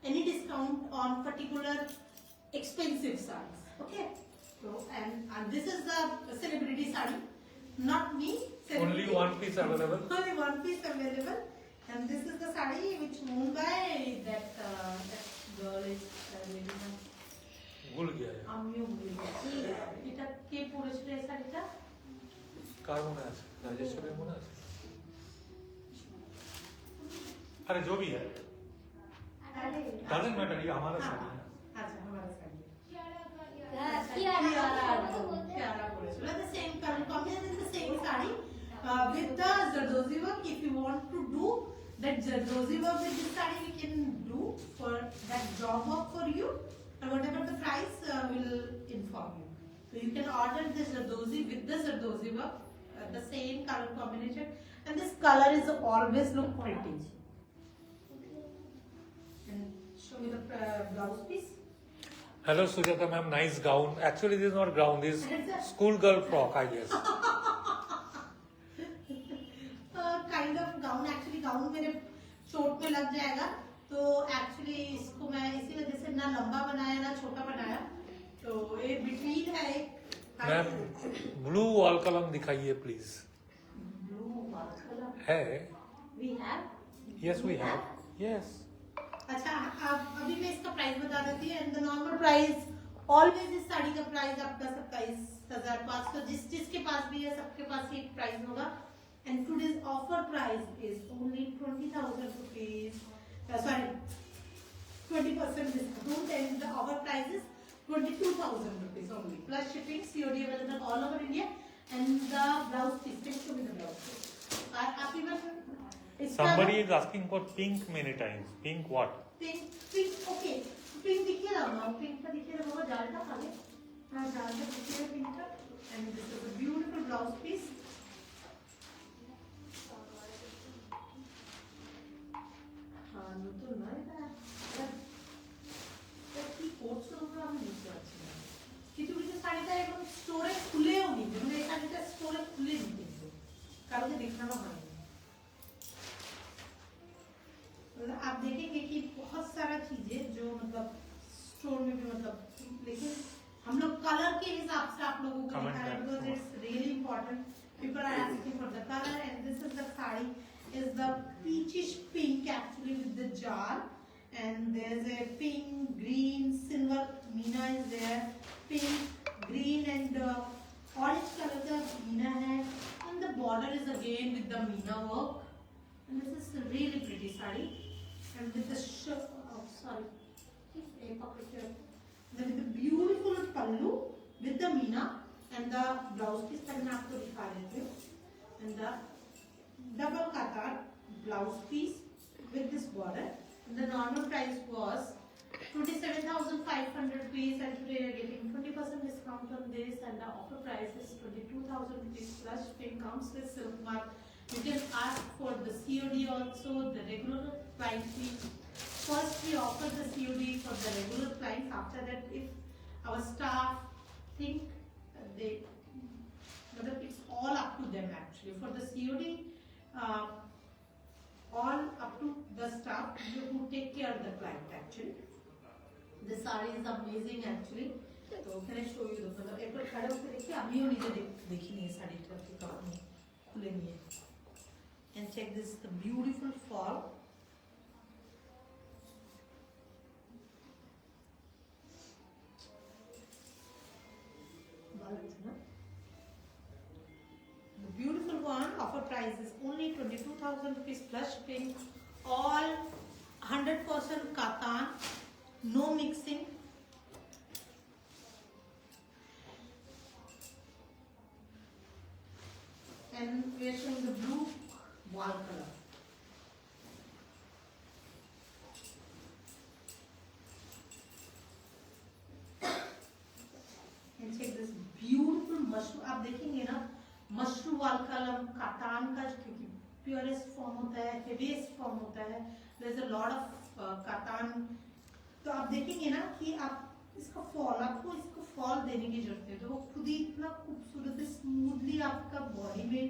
Speaker 1: any discount on particular expensive sarees. Okay. So and this is the celebrity saree, not me.
Speaker 4: Only
Speaker 1: Celebrity.
Speaker 4: one piece available.
Speaker 1: Only one piece available. And this is the saree which worn by that girl is really nice.
Speaker 4: ভুল গিয়া है।
Speaker 1: আমিও ভুলে গেছি। এটা কে পরেছিল এই শাড়িটা?
Speaker 4: কার মনে আছে? রাজেশ্বরের মনে আছে? अरे जो भी है,
Speaker 1: আরে
Speaker 4: doesn't matter, ये हमारा साड़ी है।
Speaker 1: আচ্ছা हमारा শাড়ি।
Speaker 3: Kiara
Speaker 1: পরেছিল। The same color combination is the same saree with the Zardozi work. If you want to do that Zardozi work with this saree, we can do for that job work for you. And whatever the price, will inform you. So you can order this Zardozi with the Zardozi work, the same color combination, and this color is always look pretty. And show me the blouse piece.
Speaker 4: Hello Sujata ma'am, nice gown. Actually this is not gown, this is schoolgirl frock I guess.
Speaker 1: Kind of gown. Actually gown मेरे चोट पे लग जाएगा, तो actually इसको मैं इसी वजह से ना लंबा बनाया ना छोटा बनाया, तो ये बिटवीन है एक
Speaker 4: मैम ब्लू वॉल कलम दिखाइए प्लीज।
Speaker 1: ब्लू कलर
Speaker 4: है?
Speaker 1: We have.
Speaker 4: Yes we have. Yes.
Speaker 1: अच्छा अब अभी मैं इसका प्राइस बता देती हूँ. And the normal price always इस साड़ी का प्राइस आपका 27,500, जिसके पास भी है सबके पास ही एक प्राइस होगा. And today's offer price is only 20,000 rupees. Sorry, 20% discount, and the offer price is 22,000 rupees only plus shipping. COD available all over India. And the blouse piece, can you show me the blouse piece? आप even
Speaker 4: Somebody is asking for pink many times. Pink what?
Speaker 1: pink, okay, pink दिखे रहा ना, pink का दिखे रहा होगा, डालता खाली, हाँ डालता दिखे रहा pink का. And this is a beautiful blouse piece. हाँ नতুন না এটা কি করছো তোমরা, আমি বুঝতে পারছি না. কিছু কিছু শাড়িটা এখন স্টোরে খুলেও নিতে, মানে এই শাড়িটা স্টোরে খুলে নিতে কারোকে দেখানো হয়নি. आप देखेंगे कि बहुत सारा चीजें जो मतलब स्टोर में भी मतलब, लेकिन हम लोग कलर के हिसाब से आप लोगों को
Speaker 4: Comment
Speaker 1: दिखा रहे हैं
Speaker 4: back.
Speaker 1: because it's really important. People are asking for the color, and this is the saree is the peachish pink actually with the jar, and there's a pink, green, silver meena is there, pink, green and orange color का meena है, and the border is again with the meena work, and this is a really pretty saree, and with the with the beautiful pallu with the meena and the blouse piece that मैं आपको दिखा देती हूँ, and the double katar blouse piece with this border. And the normal price was 27,500 rupees, and today you're getting 20% discount on this, and the offer price is 22,000 rupees plus shipping, comes with silk mark You can ask for the COD also, the regular client fee. First we offer the COD for the regular clients. After that, if our staff think they, it's all up to them actually. For the COD, all up to the staff who take care of the client actually. The saree is amazing actually. So can I show you the color? एक बार खड़े होकर देखिए, अभी वो नीचे देखी नहीं है साड़ी का कपड़े खुले नहीं है. And check this, the beautiful fall. The beautiful one, offer price is only 22,000 rupees plus shipping. All 100% katan, no mixing. And we are showing the blue wall color. And check this beautiful mushroom. आप देखेंगे ना, मशरू वाल कलम कातान का, क्योंकि purest form होता है, heaviest form होता है. There is a lot of katan. तो आप देखेंगे ना कि आप इसका फॉल, आपको इसको फॉल देने की जरूरत है, तो वो खुद ही इतना खूबसूरत स्मूथली आपका बॉडी में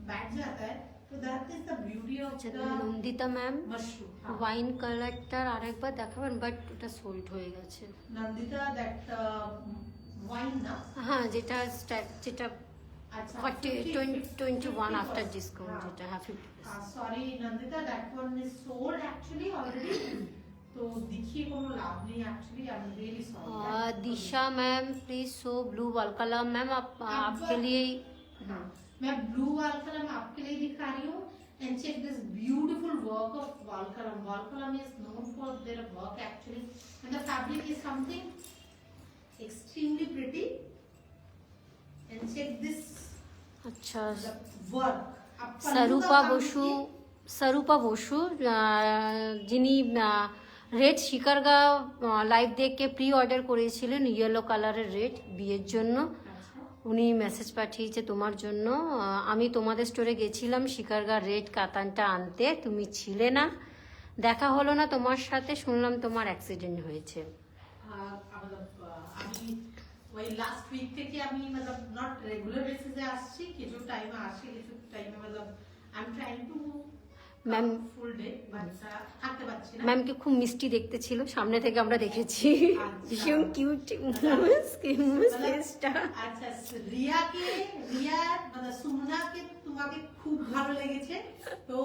Speaker 1: बैठ जाता है. तो that is the beauty of the
Speaker 5: Nandita ma'am
Speaker 1: mushroom.
Speaker 5: Wine কালারটার আরেকবার দেখাবেন, বাট ওটা সোল্ড হয়ে গেছে।
Speaker 1: नंदिता दैट वाइन ना,
Speaker 5: হ্যাঁ, যেটা যেটা
Speaker 1: अच्छा
Speaker 5: 21 आफ्टर डिस्काउंट, যেটা হ্যাঁ 50%।
Speaker 1: Sorry Nandita, that one is sold actually already. तो देखिए कोनो लाभ नहीं actually. I am really sorry.
Speaker 5: Disha ma'am please show blue wall colour. Ma'am आपके लिए
Speaker 1: मैं ब्लू वाल कलम आपके लिए दिखा रही हूँ. And check this beautiful work of Walkalam. Walkalam is known for their work actually, and the fabric is something extremely pretty. And check this
Speaker 5: अच्छा
Speaker 1: वर्क.
Speaker 5: স্বরূপা বসু যিনি রেড শিকারগা লাইভ দেখে প্রি অর্ডার করেছিলেন ইয়েলো কালারের রেড বিয়ের জন্য, উনি message পাঠিয়েছে তোমার জন্য। আমি তোমাদের স্টোরে গেছিলাম শিকারগা রেড কাতানটা আনতে, তুমি ছিলে না, দেখা হলো না তোমার সাথে, শুনলাম তোমার অ্যাক্সিডেন্ট হয়েছে।
Speaker 1: আমি ওই লাস্ট উইক থেকে আমি मतलब নট রেগুলার বেসিসে আসছি, কিছু টাইমে আসি, কিছু টাইমে मतलब I am trying to
Speaker 5: ma'am
Speaker 1: full day, but থাকতে পারছি না।
Speaker 5: ম্যামকে খুব মিষ্টি দেখতে ছিল, সামনে থেকে আমরা দেখেছি, ভীষণ কিউট ফেসটা।
Speaker 1: আচ্ছা, রিয়া মানে সুমনাকে তোমাকে খুব ভালো লেগেছে, তো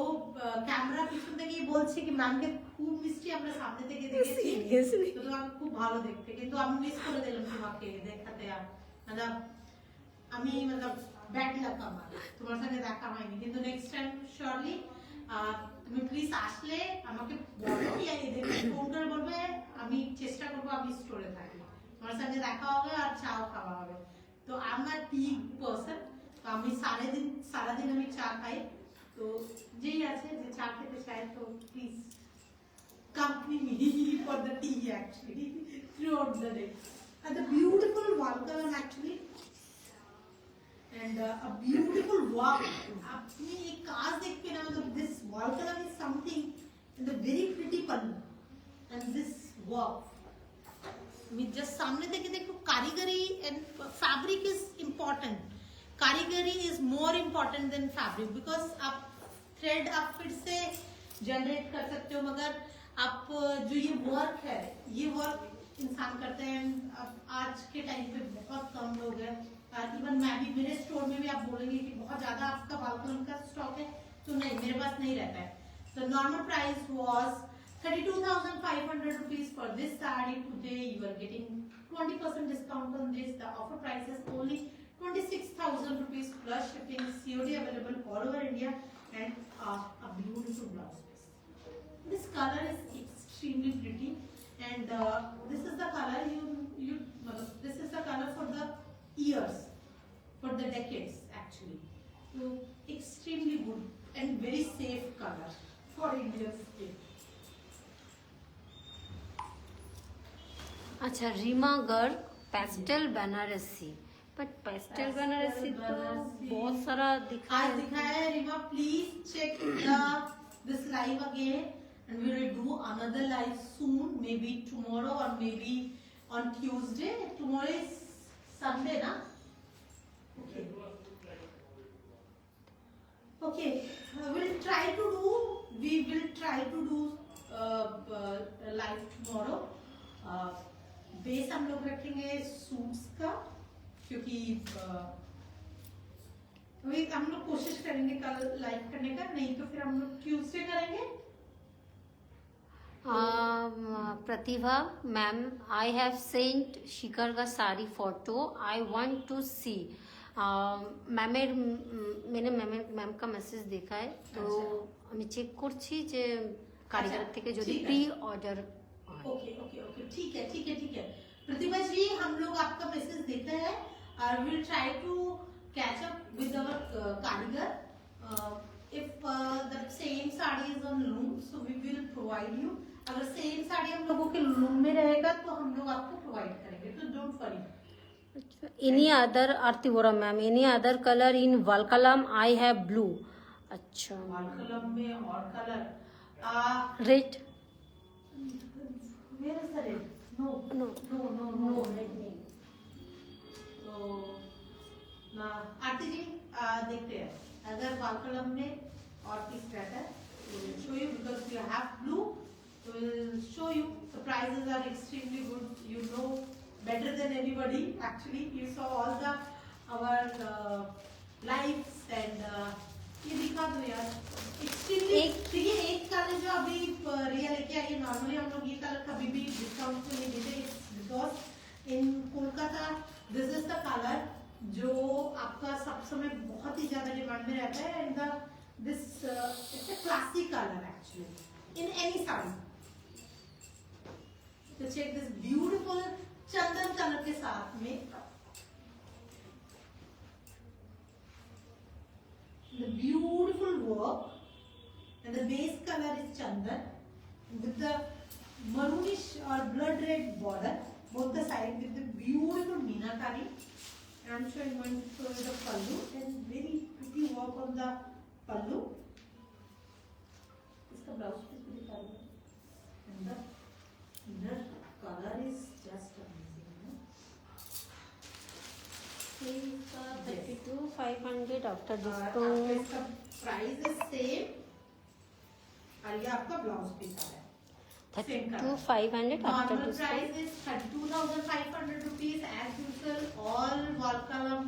Speaker 1: ক্যামেরা পিছন থেকেই বলছে কি ম্যামকে খুব মিষ্টি আমরা সামনে থেকে দেখেছি,
Speaker 5: Seriously?
Speaker 1: তো তোমাকে খুব ভালো দেখতে, কিন্তু আমি মিস করে দিলাম তোমাকে দেখাতে। मतलब আমি मतलब ব্যাড লাক আমার, তোমার সাথে দেখা হয়নি, কিন্তু নেক্সট টাইম শিওরলি তুমি প্লিজ আসলে আমাকে বলো, কি এদের ফোন করে বলবে, আমি চেষ্টা করবো আমি স্টোরে থাকি, তোমার সাথে দেখা হবে আর চাও খাওয়া হবে। তো আমার টি পার্সন, তো আমি সারাদিন আমি চা খাই, তো যেই আছে যে চা খেতে চায় তো please company me for the tea actually throughout the day. And the beautiful walkalam actually, and a beautiful walk. अपनी एक कार देख के ना, मतलब this walkalam is something and the very pretty pallu and this walk. मैं just सामने देखे देखो, कारीगरी and fabric is important. कारीगरी is more important than fabric, because आप thread आप फिर से जनरेट कर सकते हो, मगर आप जो ये वर्क है, ये वर्क इंसान करते हैं। अब आज के टाइम पे बहुत कम लोग हैं, इवन मैं भी, मेरे स्टोर में भी आप बोलेंगे कि बहुत ज्यादा आपका बालकनी का स्टॉक है, तो नहीं, मेरे पास नहीं रहता है। तो normal price was 32,500 rupees for this saree. Today you are getting 20% discount on this. The offer price is only 26,000 rupees plus shipping. COD available all over India, and a beautiful blouse piece. This color is extremely pretty, and this is the color this is the color for the years, for the decades actually. So extremely good and very safe color for Indian skin.
Speaker 5: আচ্ছা, Rima Garg pastel Benarasi, but pastel Banarasi तो बहुत सारा दिखा
Speaker 1: आज
Speaker 5: है।
Speaker 1: दिखाया है Rima, please check this live again and we will do another live soon, maybe tomorrow और maybe on Tuesday. Tomorrow is Sunday ना? Okay, we will try to do live tomorrow. बेस हम लोग रखेंगे सूट्स का, क्योंकि वही हम लोग कोशिश करेंगे कल लाइव करने का, नहीं तो फिर हम लोग ट्यूसडे करेंगे।
Speaker 5: Pratibha ma'am, I have sent Shikhar का sari photo, I want to see. मैंने ম্যাম का মেসেজ देखा है, तो আমি চেক করছি যে কারিগর থেকে যদি
Speaker 1: ठीक है।
Speaker 5: Pre order
Speaker 1: okay okay okay, ठीक है। प्रतिभा जी, हम लोग आपका मैसेज देते हैं और will try to catch up with our कारीगर। If the same sari is on loom, so we will provide you. अगर सेम साड़ी हम लोगों के लूम में रहेगा तो हम लोग आपको प्रोवाइड करेंगे, तो don't worry.
Speaker 5: Any other Aarti Vora ma'am, any other colour in Valkalam, I have blue. अच्छा,
Speaker 1: वाल कलम में और colour
Speaker 5: red
Speaker 1: where is the red? No
Speaker 5: no
Speaker 1: no red नहीं। तो ना आरती जी देखते हैं, अगर वाल कलम में और पीस रहता है तो will show you, because you have blue, तो will show you. The prices are extremely good, you know better than anybody. Actually, you saw all the our lives and ये दिखा दो यार। एक्सट्रीमली देखिए, एक कलर जो अभी रिया लेके आई है, नॉर्मली हम लोग ये कलर कभी भी डिस्काउंट पे नहीं देते, because in Kolkata this is the colour जो आपका सब समय बहुत ही ज्यादा डिमांड में रहता है, and this it's a classic colour actually in any sari. तो check this beautiful chandan colour के साथ में, the beautiful work, and the base color is chandan with the maroonish or blood red border both the side with the beautiful meenakari. And I'm sure I'm going to show you the pallu, and very pretty work on the pallu. इसका blouse piece भी दिखा दो, and the inner color is just amazing.
Speaker 5: इसका 32,500 after
Speaker 1: आपका
Speaker 5: discount.
Speaker 1: इसका price is same, और ये आपका ब्लाउज पीस है।
Speaker 5: 32,500 after
Speaker 1: Normal
Speaker 5: discount.
Speaker 1: price is 32,500 rupees as usual. All Valkalam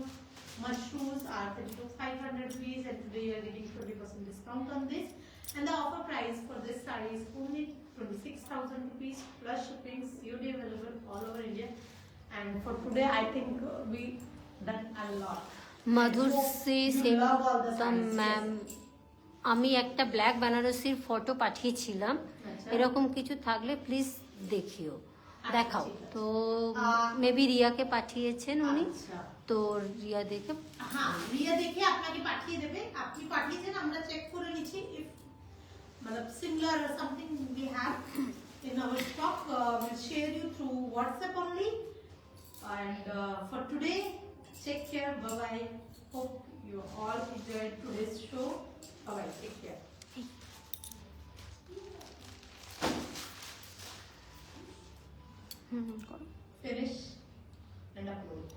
Speaker 1: mushrooms are 32,500 rupees, and today you are getting 20% discount on this. And the offer price for this saree is only 26,000 rupees plus shipping, COD available all over India. And for today, I think we done a lot.
Speaker 5: Madhur
Speaker 1: I hope
Speaker 5: see
Speaker 1: you love all the
Speaker 5: same
Speaker 1: sarees.
Speaker 5: Ma'am, আমি একটা black বেনারসির photo পাঠিয়েছিলাম,
Speaker 1: আচ্ছা।
Speaker 5: এরকম কিছু থাকলে please দেখিও, দেখাও।
Speaker 1: ঠিক আছে।
Speaker 5: তো মেবি রিয়াকে পাঠিয়েছেন উনি,
Speaker 1: আচ্ছা।
Speaker 5: তো রিয়া দেখে
Speaker 1: হ্যাঁ, রিয়া দেখে আপনাকে পাঠিয়ে দেবে। আপনি পাঠিয়েছেন, আমরা চেক করে নিচ্ছি। ইফ मतलब similar or something we have in our stock, we'll share you through WhatsApp only. And for today, take care. Bye bye. Hope you all enjoyed today's show. Bye bye. Take care.
Speaker 5: করো।
Speaker 1: Finish and upload.